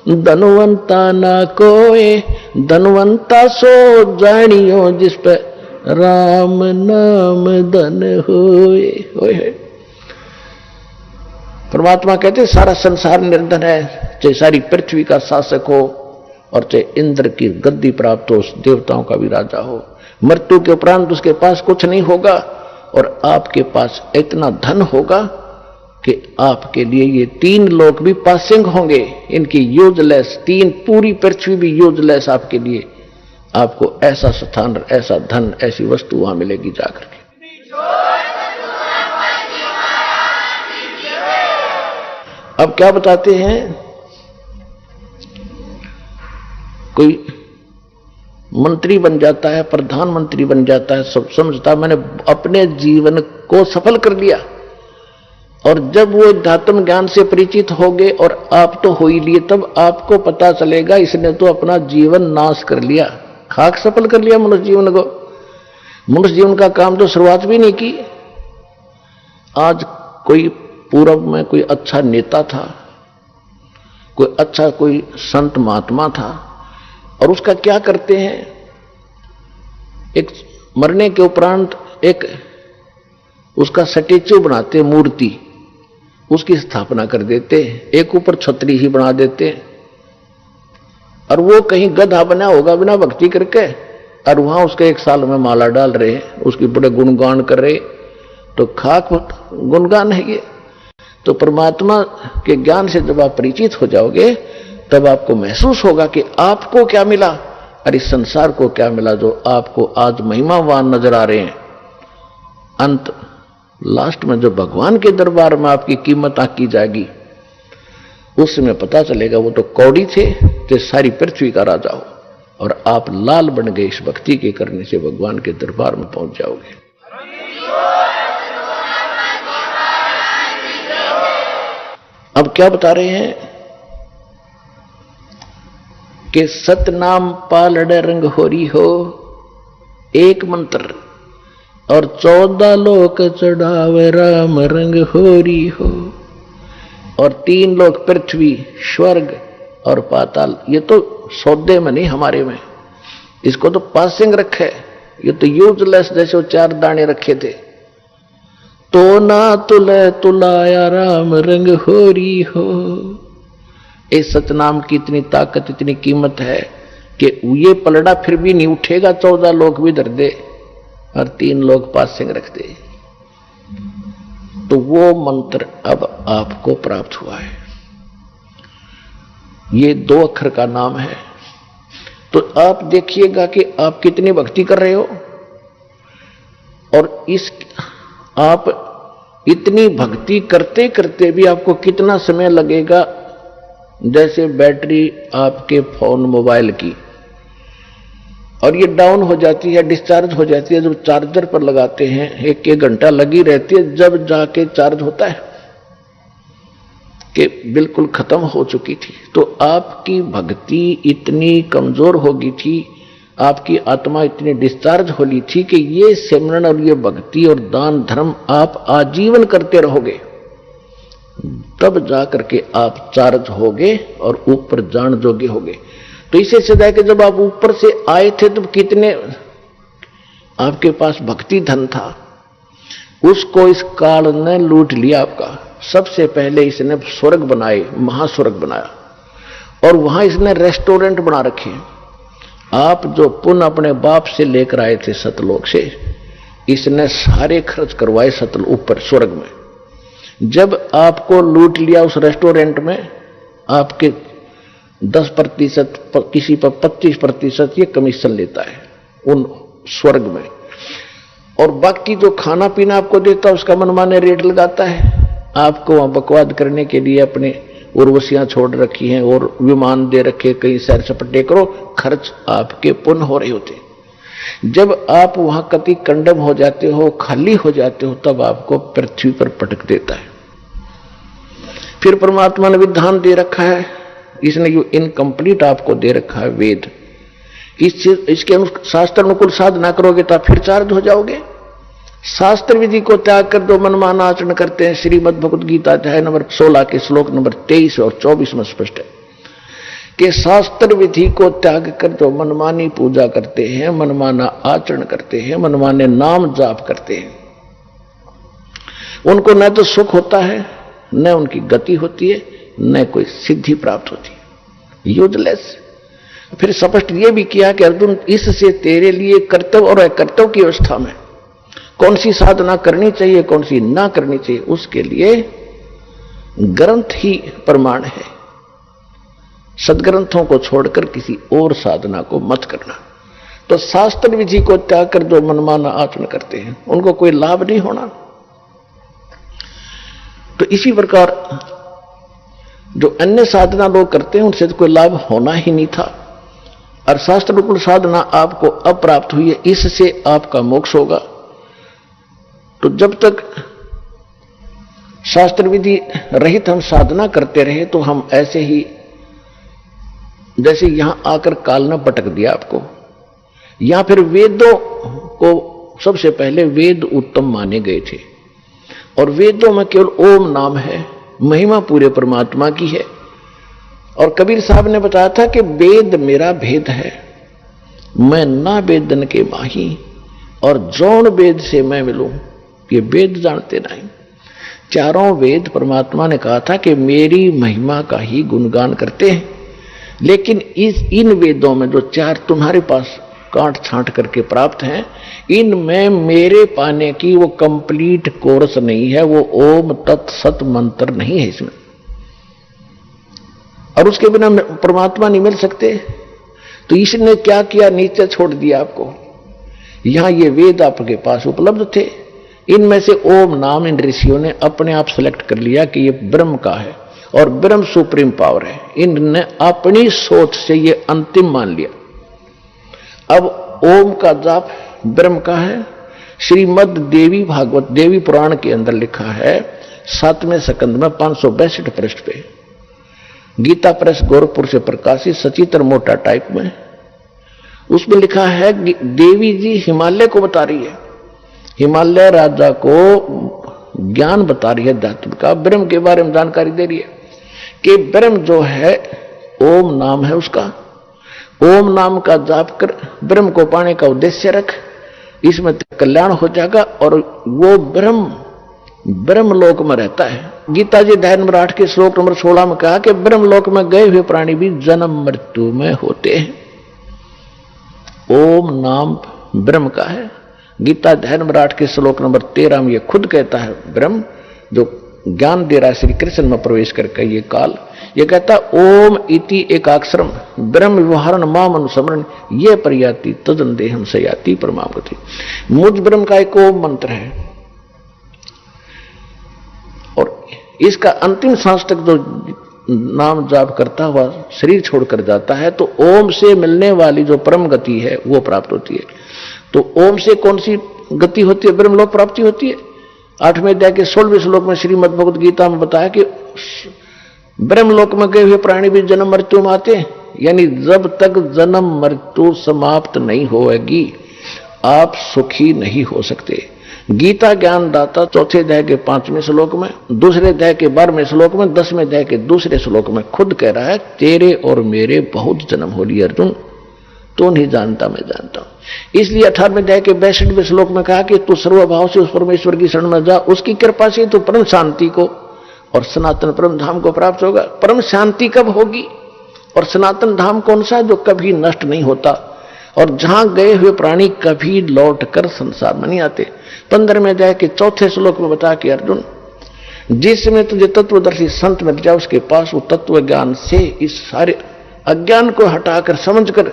धनवंता ना कोई, धनवंता सो जानियो जिस पे राम नाम धन होए। परमात्मा कहते सारा संसार निर्धन है, चाहे सारी पृथ्वी का शासक हो और चाहे इंद्र की गद्दी प्राप्त हो, देवताओं का भी राजा हो, मृत्यु के उपरांत उसके पास कुछ नहीं होगा और आपके पास इतना धन होगा कि आपके लिए ये 3 लोक भी पासिंग होंगे, इनकी यूजलेस, 3 पूरी पृथ्वी भी यूजलेस आपके लिए। आपको ऐसा स्थान, ऐसा धन, ऐसी वस्तु वहां मिलेगी जाकर के। अब क्या बताते हैं, कोई मंत्री बन जाता है, प्रधानमंत्री बन जाता है, सब समझता मैंने अपने जीवन को सफल कर लिया, और जब वो अध्यात्म ज्ञान से परिचित हो गए और आप तो हो ही लिए, तब आपको पता चलेगा इसने तो अपना जीवन नाश कर लिया, खाक सफल कर लिया मनुष्य जीवन को। मनुष्य जीवन का काम तो शुरुआत भी नहीं की। आज कोई पूर्व में कोई अच्छा नेता था, कोई अच्छा कोई संत महात्मा था, और उसका क्या करते हैं, एक मरने के उपरांत एक उसका स्टैच्यू बनाते, मूर्ति उसकी स्थापना कर देते, एक ऊपर छतरी ही बना देते, और वो कहीं गधा बना होगा बिना भक्ति करके, और वहां उसके 1 साल में माला डाल रहे हैं, उसकी बड़े गुणगान कर रहे, तो खाक गुणगान है ये। तो परमात्मा के ज्ञान से जब आप परिचित हो जाओगे तब आपको महसूस होगा कि आपको क्या मिला और इस संसार को क्या मिला, जो आपको आज महिमावान नजर आ रहे हैं। अंत लास्ट में जो भगवान के दरबार में आपकी कीमत आकी जाएगी, उस समय पता चलेगा वो तो कौड़ी थे, तो सारी पृथ्वी का राजा हो, और आप लाल बन गए इस भक्ति के करने से भगवान के दरबार में पहुंच जाओगे। अब क्या बता रहे हैं कि सतनाम पालड़ रंग होरी हो, एक मंत्र और 14 लोक चढ़ावे राम रंग होरी हो, और 3 लोक पृथ्वी, स्वर्ग और पाताल। ये तो सौदे में नहीं, हमारे में इसको तो पासिंग रखे, ये तो यूजलेस जैसे वो 4 दाने रखे थे। तो ना तुले तुलाया राम रंग होरी हो। इस सतनाम की इतनी ताकत, इतनी कीमत है कि ये पलड़ा फिर भी नहीं उठेगा, 14 लोग भी धर दे और 3 लोग पासिंग रख दे। तो वो मंत्र अब आपको प्राप्त हुआ है। ये 2 अक्षर का नाम है। तो आप देखिएगा कि आप कितनी भक्ति कर रहे हो, और इस आप इतनी भक्ति करते करते भी आपको कितना समय लगेगा। जैसे बैटरी आपके फोन मोबाइल की, और ये डाउन हो जाती है, डिस्चार्ज हो जाती है, जब चार्जर पर लगाते हैं 1-1 घंटा लगी रहती है, जब जाके चार्ज होता है कि बिल्कुल खत्म हो चुकी थी। तो आपकी भक्ति इतनी कमजोर हो गई थी, आपकी आत्मा इतनी डिस्चार्ज हो ली थी कि ये सिमरन और ये भक्ति और दान धर्म आप आजीवन करते रहोगे, तब जाकर के आप चार्ज होगे और ऊपर जान जोगे होगे। तो इसे सिद्ध है कि जब आप ऊपर से आए थे तब कितने आपके पास भक्ति धन था, उसको इस काल ने लूट लिया आपका। सबसे पहले इसने स्वर्ग बनाए, महास्वर्ग बनाया, और वहां इसने रेस्टोरेंट बना रखे। आप जो पुण्य अपने बाप से लेकर आए थे सतलोक से, इसने सारे खर्च करवाए सतल ऊपर स्वर्ग में। जब आपको लूट लिया उस रेस्टोरेंट में, आपके 10%, किसी पर 25% ये कमीशन लेता है उन स्वर्ग में, और बाकी जो खाना पीना आपको देता है उसका मनमाने रेट लगाता है। आपको वहां बकवाद करने के लिए अपने उर्वशियां छोड़ रखी हैं और विमान दे रखे, कई सैर सपटे करो, खर्च आपके पुण्य हो रहे होते। जब आप वहां कति कंडम हो जाते हो, खाली हो जाते हो, तब आपको पृथ्वी पर पटक देता है। फिर परमात्मा ने विधान दे रखा है, इसने जो इनकम्प्लीट आपको दे रखा है वेद, इसके शास्त्र अनुकूल साधना करोगे तो आप फिर चार्ज हो जाओगे। शास्त्र विधि को त्याग कर जो मनमाना आचरण करते हैं, श्रीमद् भगवद गीता अध्याय नंबर 16 के श्लोक नंबर 23 और 24 में स्पष्ट है कि शास्त्र विधि को त्याग कर जो मनमानी पूजा करते हैं, मनमाना आचरण करते हैं, मनमाने नाम जाप करते हैं, उनको न तो सुख होता है, न उनकी गति होती है, न कोई सिद्धि प्राप्त होती है, यूजलेस। फिर स्पष्ट यह भी किया कि अर्जुन, इससे तेरे लिए कर्तव्य और अकर्तव्य की अवस्था में कौन सी साधना करनी चाहिए, कौन सी ना करनी चाहिए, उसके लिए ग्रंथ ही प्रमाण है। सदग्रंथों को छोड़कर किसी और साधना को मत करना। तो शास्त्र विधि को त्याग कर जो मनमाना आचरण करते हैं उनको कोई लाभ नहीं होना। तो इसी प्रकार जो अन्य साधना लोग करते हैं उनसे तो कोई लाभ होना ही नहीं था, और शास्त्र अनुकूल साधना आपको अप्राप्त हुई है, इससे आपका मोक्ष होगा। तो जब तक शास्त्र विधि रहित हम साधना करते रहे तो हम ऐसे ही, जैसे यहां आकर काल ने पटक दिया आपको, या फिर वेदों को सबसे पहले वेद उत्तम माने गए थे, और वेदों में केवल ओम नाम है, महिमा पूरे परमात्मा की है। और कबीर साहब ने बताया था कि वेद मेरा भेद है, मैं ना वेदन के माही, और जौन वेद से मैं मिलूं, ये वेद जानते नहीं। चारों वेद परमात्मा ने कहा था कि मेरी महिमा का ही गुणगान करते हैं, लेकिन इन वेदों में जो चार तुम्हारे पास कांट छांट करके प्राप्त हैं, इनमें मेरे पाने की वो कंप्लीट कोर्स नहीं है, वो ओम तत्सत मंत्र नहीं है इसमें, और उसके बिना परमात्मा नहीं मिल सकते। तो इसने क्या किया, नीचे छोड़ दिया आपको। यहां ये वेद आपके पास उपलब्ध थे, इनमें से ओम नाम इन ऋषियों ने अपने आप सेलेक्ट कर लिया कि ये ब्रह्म का है और ब्रह्म सुप्रीम पावर है, इनने अपनी सोच से ये अंतिम मान लिया। अब ओम का जाप ब्रह्म का है। श्रीमद् देवी भागवत देवी पुराण के अंदर लिखा है 7वें स्कंद में 562 पृष्ठ पे, गीता प्रेस गोरखपुर से प्रकाशित सचित्र मोटा टाइप में, उसमें लिखा है कि देवी जी हिमालय को बता रही है, हिमालय राजा को ज्ञान बता रही है अध्यात्म का, ब्रह्म के बारे में जानकारी दे रही है कि ब्रह्म जो है ओम नाम है उसका, ओम नाम का जाप कर ब्रह्म को पाने का उद्देश्य रख, इसमें कल्याण हो जाएगा, और वो ब्रह्मलोक में रहता है। गीता जी अध्याय नंबर 8 के श्लोक नंबर 16 में कहा कि ब्रह्मलोक में गए हुए प्राणी भी जन्म मृत्यु में होते हैं। ओम नाम ब्रह्म का है। गीता अध्याय नंबर 8 के श्लोक नंबर 13 में ये खुद कहता है, ब्रह्म जो ज्ञान दे रहा है श्री कृष्ण में प्रवेश करके ये काल, ये कहता ओम इति एकाक्षरम ब्रह्म व्यवहारण माम अनुसमरण ये पर्याति तदन देहम सयाति परमागति। मुझ ब्रह्म का एक ओम मंत्र है, और इसका अंतिम सांस तक जो नाम जाप करता हुआ शरीर छोड़कर जाता है तो ओम से मिलने वाली जो परम गति है वो प्राप्त होती है। तो ओम से कौन सी गति होती है, ब्रह्मलोक प्राप्ति होती है। 8वें अध्याय के 16वें श्लोक में श्रीमद् भगवद गीता में बताया कि ब्रह्मलोक में गए हुए प्राणी भी जन्म मृत्यु में आते हैं, यानी जब तक जन्म मृत्यु समाप्त नहीं होगी आप सुखी नहीं हो सकते। गीता ज्ञानदाता 4थे अध्याय के 5वें श्लोक में, 2रे अध्याय के 12वें श्लोक में, 10वें अध्याय के 2रे श्लोक में खुद कह रहा है तेरे और मेरे बहुत जन्म हो लिए अर्जुन, तू नहीं जानता मैं जानता हूं। इसलिए 18वें अध्याय के 62वें श्लोक में कहा कि तू सर्वभाव से उस परमेश्वर की शरण में जा, उसकी कृपा से तू परम शांति को और सनातन परम धाम को प्राप्त होगा। परम शांति कब होगी और सनातन धाम कौन सा, जो कभी नष्ट नहीं होता और जहां गए हुए प्राणी कभी लौटकर संसार में नहीं आते। 15वें अध्याय के 4थे श्लोक में बता कि अर्जुन जिसमें तुझे तत्वदर्शी संत मिल जाए उसके पास वो तत्व ज्ञान से इस सारे अज्ञान को हटाकर समझकर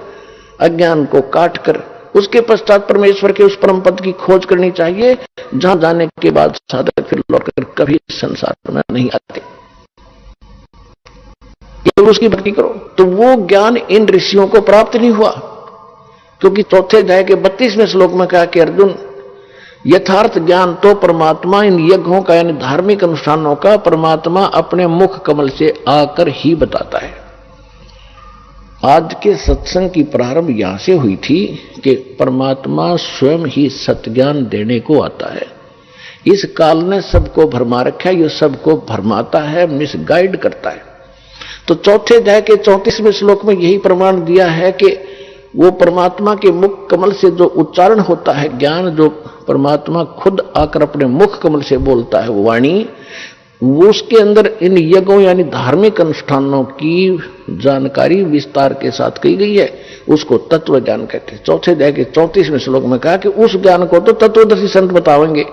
अज्ञान को काटकर उसके पश्चात परमेश्वर के उस परम पद की खोज करनी चाहिए, जहां जाने के बाद साधक फिर लौटकर कभी संसार में नहीं आते। केवल उसकी भक्ति करो। तो वो ज्ञान इन ऋषियों को प्राप्त नहीं हुआ, क्योंकि 4थे अध्याय के 32वें श्लोक में कहा कि अर्जुन यथार्थ ज्ञान तो परमात्मा इन यज्ञों का यानी धार्मिक अनुष्ठानों का परमात्मा अपने मुख कमल से आकर ही बताता है। आज के सत्संग की प्रारंभ यहां से हुई थी कि परमात्मा स्वयं ही सत्ज्ञान देने को आता है। इस काल ने सबको भरमा रखा है, ये सबको भरमाता है, मिसगाइड करता है। तो चौथे अध्याय के 34वें श्लोक में यही प्रमाण दिया है कि वो परमात्मा के मुख कमल से जो उच्चारण होता है ज्ञान, जो परमात्मा खुद आकर अपने मुख कमल से बोलता है वो वाणी, वो उसके अंदर इन यज्ञों यानी धार्मिक अनुष्ठानों की जानकारी विस्तार के साथ की गई है। उसको तत्व ज्ञान कहते हैं। चौथे अध्याय के 34वें श्लोक में कहा कि उस ज्ञान को तो तत्वदर्शी संत बतावेंगे।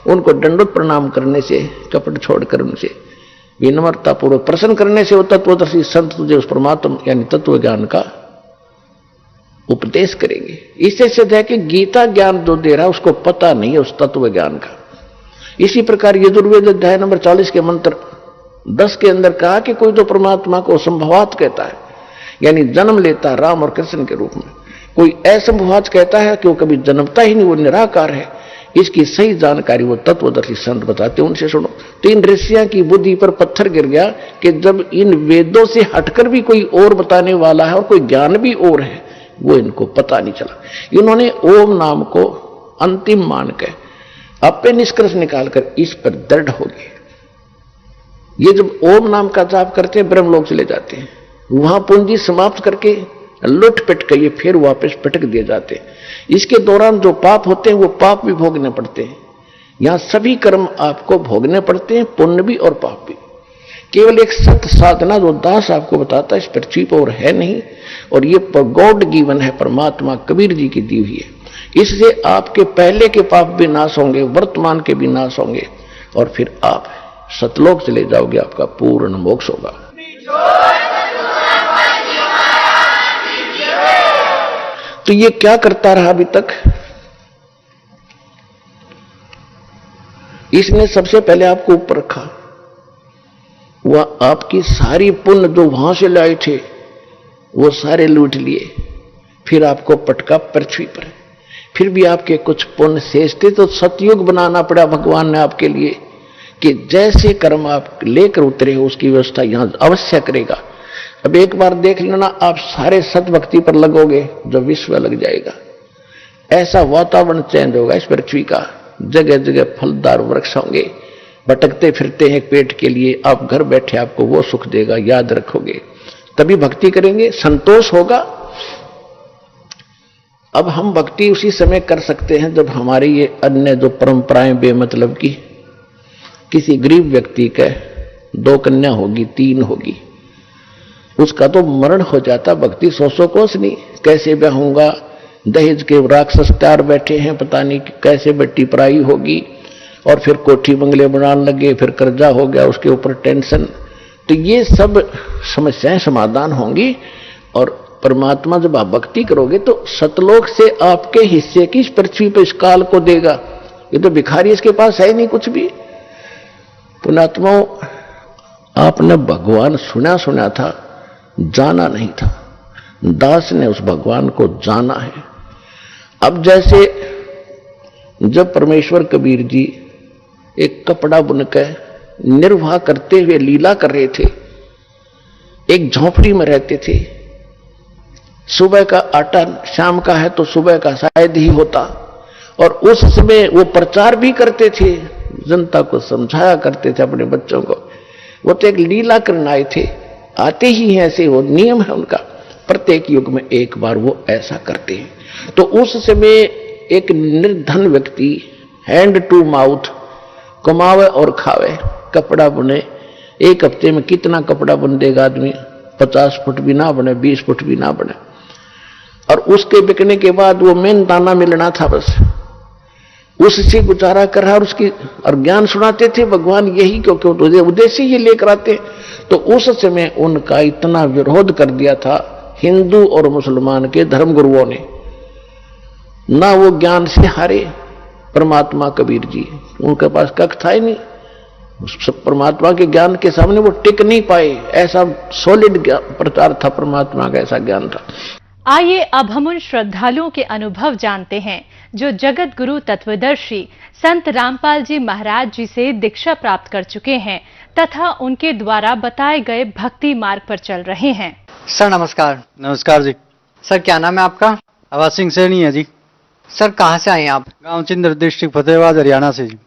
उनको दंडोत प्रणाम करने से, कपट छोड़कर उनसे विनम्रता पूर्वक प्रसन्न करने से वो तत्वदर्शी संत तुझे उस परमात्मा यानी तत्व ज्ञान का उपदेश करेंगे। इससे सिद्ध है कि गीता ज्ञान जो दे रहा है उसको पता नहीं है उस तत्व ज्ञान का। इसी प्रकार यजुर्वेद अध्याय नंबर 40 के मंत्र 10 के अंदर कहा कि कोई तो परमात्मा को संभवात कहता है, यानी जन्म लेता है राम और कृष्ण के रूप में। कोई असंभवात कहता है कि वो कभी जन्मता ही नहीं, वो निराकार है। इसकी सही जानकारी वो तत्वदर्शी संत बताते हैं, उनसे सुनो। 3 ऋषियों की बुद्धि पर पत्थर गिर गया कि जब इन वेदों से हटकर भी कोई और बताने वाला है और कोई ज्ञान भी और है, वो इनको पता नहीं चला। इन्होंने ओम नाम को अंतिम मान के अपने निष्कर्ष निकालकर इस पर दृढ़ हो गए। ये जब ओम नाम का जाप करते हैं ब्रह्मलोक चले जाते हैं, वहां पूंजी समाप्त करके लुट पिट के ये फिर वापस पटक दिए जाते हैं। इसके दौरान जो पाप होते हैं वो पाप भी भोगने पड़ते हैं। यहां सभी कर्म आपको भोगने पड़ते हैं, पुण्य भी और पाप भी। केवल एक सत्य साधना जो दास आपको बताता है इस पृथ्वी पर और है नहीं, और ये गॉड गिवन है, परमात्मा कबीर जी की दी हुई है। इससे आपके पहले के पाप भी नाश होंगे, वर्तमान के भी नाश होंगे, और फिर आप सतलोक चले जाओगे, आपका पूर्ण मोक्ष होगा। तो ये क्या करता रहा अभी तक? इसने सबसे पहले आपको ऊपर रखा, वह आपकी सारी पुण्य जो वहां से लाए थे वो सारे लूट लिए, फिर आपको पटका पृथ्वी पर। फिर भी आपके कुछ पुण्य शेष थे तो सतयुग बनाना पड़ा भगवान ने आपके लिए कि जैसे कर्म आप लेकर उतरे हो उसकी व्यवस्था यहां अवश्य करेगा। अब एक बार देख लेना, आप सारे सतभक्ति पर लगोगे जो विश्व लग जाएगा। ऐसा वातावरण चेंज होगा इस पृथ्वी का, जगह जगह फलदार वृक्ष होंगे, भटकते फिरते हैं पेट के लिए, आप घर बैठे आपको वो सुख देगा, याद रखोगे, तभी भक्ति करेंगे, संतोष होगा। अब हम भक्ति उसी समय कर सकते हैं जब हमारी ये अन्य जो परंपराएं बेमतलब की, किसी गरीब व्यक्ति का 2 कन्या होगी, 3 होगी, उसका तो मरण हो जाता, भक्ति 100 कोस नहीं, कैसे ब्याहूंगा, दहेज के राक्षस 4 बैठे हैं, पता नहीं कैसे बेटी पराई होगी, और फिर कोठी बंगले बनाने लगे, फिर कर्जा हो गया, उसके ऊपर टेंशन। तो ये सब समस्याएं समाधान होंगी, और परमात्मा जब आप भक्ति करोगे तो सतलोक से आपके हिस्से की इस पृथ्वी पर इस काल को देगा। ये तो भिखारी, इसके पास है नहीं कुछ भी। पुण्यात्माओं, आपने भगवान सुना था, जाना नहीं था। दास ने उस भगवान को जाना है। अब जैसे जब परमेश्वर कबीर जी एक कपड़ा बुनकर निर्वाह करते हुए लीला कर रहे थे, एक झोंपड़ी में रहते थे, सुबह का आटा शाम का है तो सुबह का शायद ही होता, और उस समय वो प्रचार भी करते थे, जनता को समझाया करते थे अपने बच्चों को। वो तो एक लीला करने आए थे, आते ही हैं ऐसे, वो नियम है उनका, प्रत्येक युग में एक बार वो ऐसा करते हैं। तो उस समय एक निर्धन व्यक्ति हैंड टू माउथ कमावे और खावे, कपड़ा बुने। एक हफ्ते में कितना कपड़ा बुन देगा आदमी? 50 फुट भी ना बने, 20 फुट भी ना बने, और उसके बिकने के बाद वो मेन दाना मिलना था, बस उससे गुजारा कर रहा, और उसकी और ज्ञान सुनाते थे भगवान यही, क्योंकि उद्देश्य ही लेकर आते। तो उस समय उनका इतना विरोध कर दिया था हिंदू और मुसलमान के धर्मगुरुओं ने, ना वो ज्ञान से हारे। परमात्मा कबीर जी, उनके पास कख था ही नहीं, परमात्मा के ज्ञान के सामने वो टिक नहीं पाए। ऐसा सॉलिड प्रचार था परमात्मा का, ऐसा ज्ञान था। आइए अब हम उन श्रद्धालुओं के अनुभव जानते हैं जो जगत गुरु तत्वदर्शी संत रामपाल जी महाराज जी से दीक्षा प्राप्त कर चुके हैं तथा उनके द्वारा बताए गए भक्ति मार्ग पर चल रहे हैं। सर नमस्कार। नमस्कार जी। सर क्या नाम है आपका? आवाज सिंह सैनी है जी। सर कहाँ से आए हैं आप? गांव चिंदर, डिस्ट्रिक्ट फतेहाबाद, हरियाणा से जी।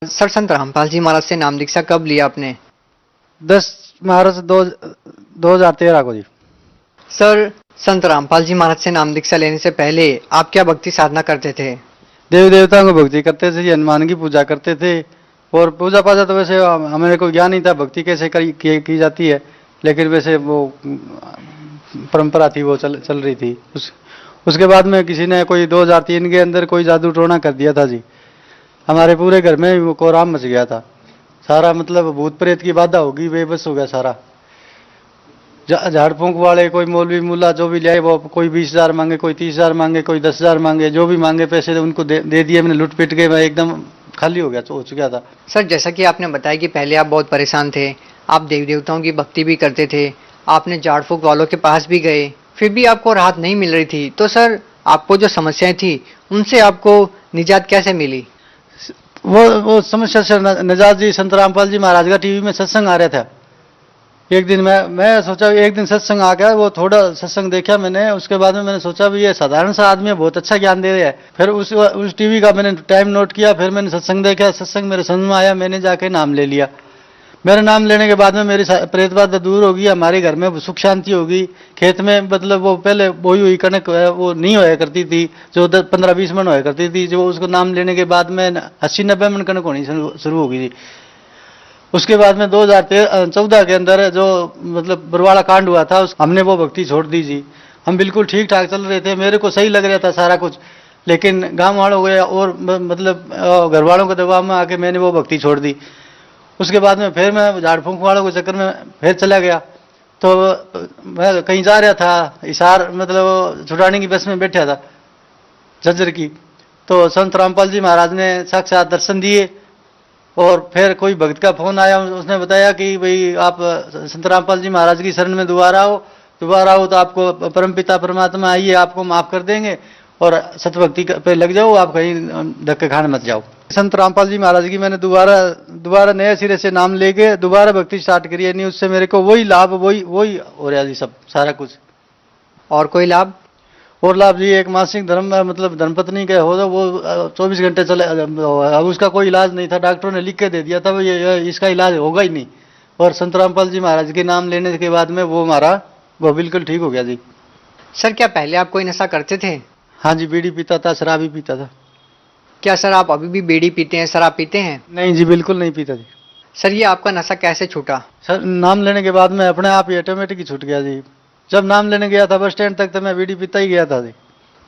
सर संत रामपाल जी महाराज से नाम दीक्षा कब लिया आपने? 10 मार्च 2013 को जी। सर संत रामपाल जी महाराज से नाम दीक्षा लेने से पहले आप क्या भक्ति साधना करते थे? देवी देवताओं को भक्ति करते थे जी, हनुमान की पूजा करते थे। और पूजा पाजा तो वैसे हमें कोई ज्ञान नहीं था भक्ति कैसे की जाती है, लेकिन वैसे वो परंपरा थी, वो चल रही थी। उसके बाद में किसी ने कोई 2003 के अंदर कोई जादू टोना कर दिया था जी। हमारे पूरे घर में वो कोहराम मच गया था सारा, मतलब भूत प्रेत की बाधा होगी, बेबस हो गया सारा। झाड़ फूंक वाले कोई मौलवी मुल्ला जो भी लिया, वो कोई 20,000 मांगे, कोई 30,000 मांगे, कोई 10,000 मांगे, जो भी मांगे पैसे उनको दे दिए मैंने, लुट पिट के मैं एकदम खाली हो चुका था। सर जैसा कि आपने बताया कि पहले आप बहुत परेशान थे, आप देवी देवताओं की भक्ति भी करते थे, आपने झाड़ फूंक वालों के पास भी गए, फिर भी आपको राहत नहीं मिल रही थी, तो सर आपको जो समस्याएं थी उनसे आपको निजात कैसे मिली? वो समस्या से निजात जी, संत रामपाल जी महाराज का टीवी में सत्संग आ रहा था। एक दिन मैं सोचा, एक दिन सत्संग आ गया, वो थोड़ा सत्संग देखा मैंने, उसके बाद में मैंने सोचा भी ये साधारण सा आदमी है, बहुत अच्छा ज्ञान दे रहा है। फिर उस टीवी का मैंने टाइम नोट किया, फिर मैंने सत्संग देखा, सत्संग मेरे समझ में आया, मैंने जाके नाम ले लिया। मेरा नाम लेने के बाद में मेरी प्रेत बाधा दूर होगी, हमारे घर में सुख शांति होगी। खेत में मतलब वो पहले बोई हुई कणक वो नहीं होया करती थी, जो 15-20 मन होया करती थी, जो उसको नाम लेने के बाद में 80-90 मन कणक होनी शुरू हो गई थी। उसके बाद में 2014 के अंदर जो मतलब बरवाड़ा कांड हुआ था, हमने वो भक्ति छोड़ दी जी। हम बिल्कुल ठीक ठाक चल रहे थे, मेरे को सही लग रहा था सारा कुछ, लेकिन गाँव वालों को और मतलब घर वालों के दबाव में आके मैंने वो भक्ति छोड़ दी। उसके बाद में फिर मैं झाड़ फूंक वालों के चक्कर में फिर चला गया। तो मैं कहीं जा रहा था, हिसार मतलब छुड़ाने की बस में बैठा था झज्जर की, तो संत रामपाल जी महाराज ने साक्षात दर्शन दिए। और फिर कोई भक्त का फोन आया, उसने बताया कि भाई आप संत रामपाल जी महाराज की शरण में दोबारा आओ तो आपको परमपिता परमात्मा आइए, आपको माफ कर देंगे और सतभक्ति पे लग जाओ, आप कहीं धक्के खाने मत जाओ। संत रामपाल जी महाराज की मैंने दोबारा नए सिरे से नाम लेके दोबारा भक्ति स्टार्ट करी है। नहीं, उससे मेरे को वही लाभ वही हो रहा जी, सब सारा कुछ। और कोई लाभ? और लाभ जी, एक मासिक धर्म मतलब धर्मपत्नी के हो तो वो 24 घंटे चले। अब उसका कोई इलाज नहीं था, डॉक्टरों ने लिख के दे दिया था वो इसका इलाज होगा ही नहीं। और संत रामपाल जी महाराज के नाम लेने के बाद में वो बिल्कुल ठीक हो गया जी। सर क्या पहले आप कोई नशा करते थे? हाँ जी, बीड़ी पीता था, शराब भी पीता था। क्या सर आप अभी भी बीड़ी पीते हैं, शराब पीते हैं? नहीं जी, बिल्कुल नहीं पीता जी। सर ये आपका नशा कैसे छूटा? सर नाम लेने के बाद में अपने आप ही ऑटोमेटिक ही छूट गया जी। जब नाम लेने गया था बस स्टैंड तक तो मैं बीड़ी पीता ही गया था जी।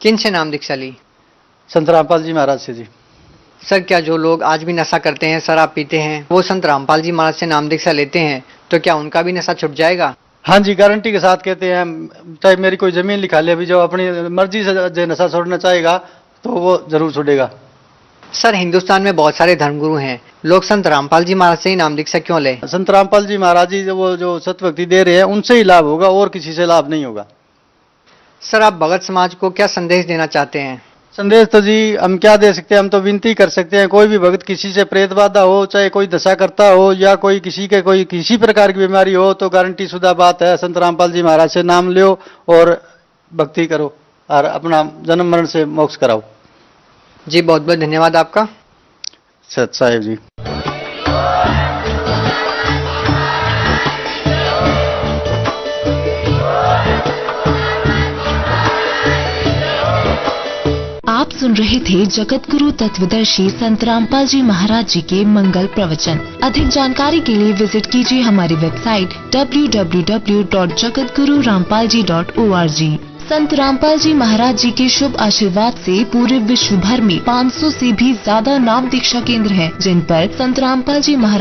किन से नाम दीक्षा ली? संत रामपाल जी महाराज से जी। सर क्या जो लोग आज भी नशा करते हैं, शराब पीते हैं, वो संत रामपाल जी महाराज से नाम दीक्षा लेते हैं तो क्या उनका भी नशा छूट जाएगा? हाँ जी, गारंटी के साथ कहते हैं। चाहे मेरी कोई जमीन लिखा ले, अभी जो अपनी मर्जी से जो नशा छोड़ना चाहेगा तो वो जरूर छूटेगा। सर हिंदुस्तान में बहुत सारे धर्मगुरु हैं, लोग संत रामपाल जी महाराज से ही नाम दीक्षा क्यों ले? संत रामपाल जी महाराज जी वो जो सतभक्ति दे रहे हैं उनसे ही लाभ होगा, और किसी से लाभ नहीं होगा। सर आप भगत समाज को क्या संदेश देना चाहते हैं? संदेश तो जी हम क्या दे सकते हैं, हम तो विनती कर सकते हैं। कोई भी भक्त किसी से प्रेत बाधा हो, चाहे कोई दशा करता हो या कोई किसी प्रकार की बीमारी हो, तो गारंटी शुदा बात है, संत रामपाल जी महाराज से नाम लो और भक्ति करो और अपना जन्म मरण से मोक्ष कराओ। जी बहुत बहुत धन्यवाद आपका। सत साहिब जी। आप सुन रहे थे जगत गुरु तत्वदर्शी संत रामपाल जी महाराज जी के मंगल प्रवचन। अधिक जानकारी के लिए विजिट कीजिए हमारी वेबसाइट www.jagatgururampalji.org। संत रामपाल जी महाराज जी के शुभ आशीर्वाद से पूरे विश्व भर में 500 से भी ज्यादा नाम दीक्षा केंद्र हैं, जिन पर संत रामपाल जी महाराज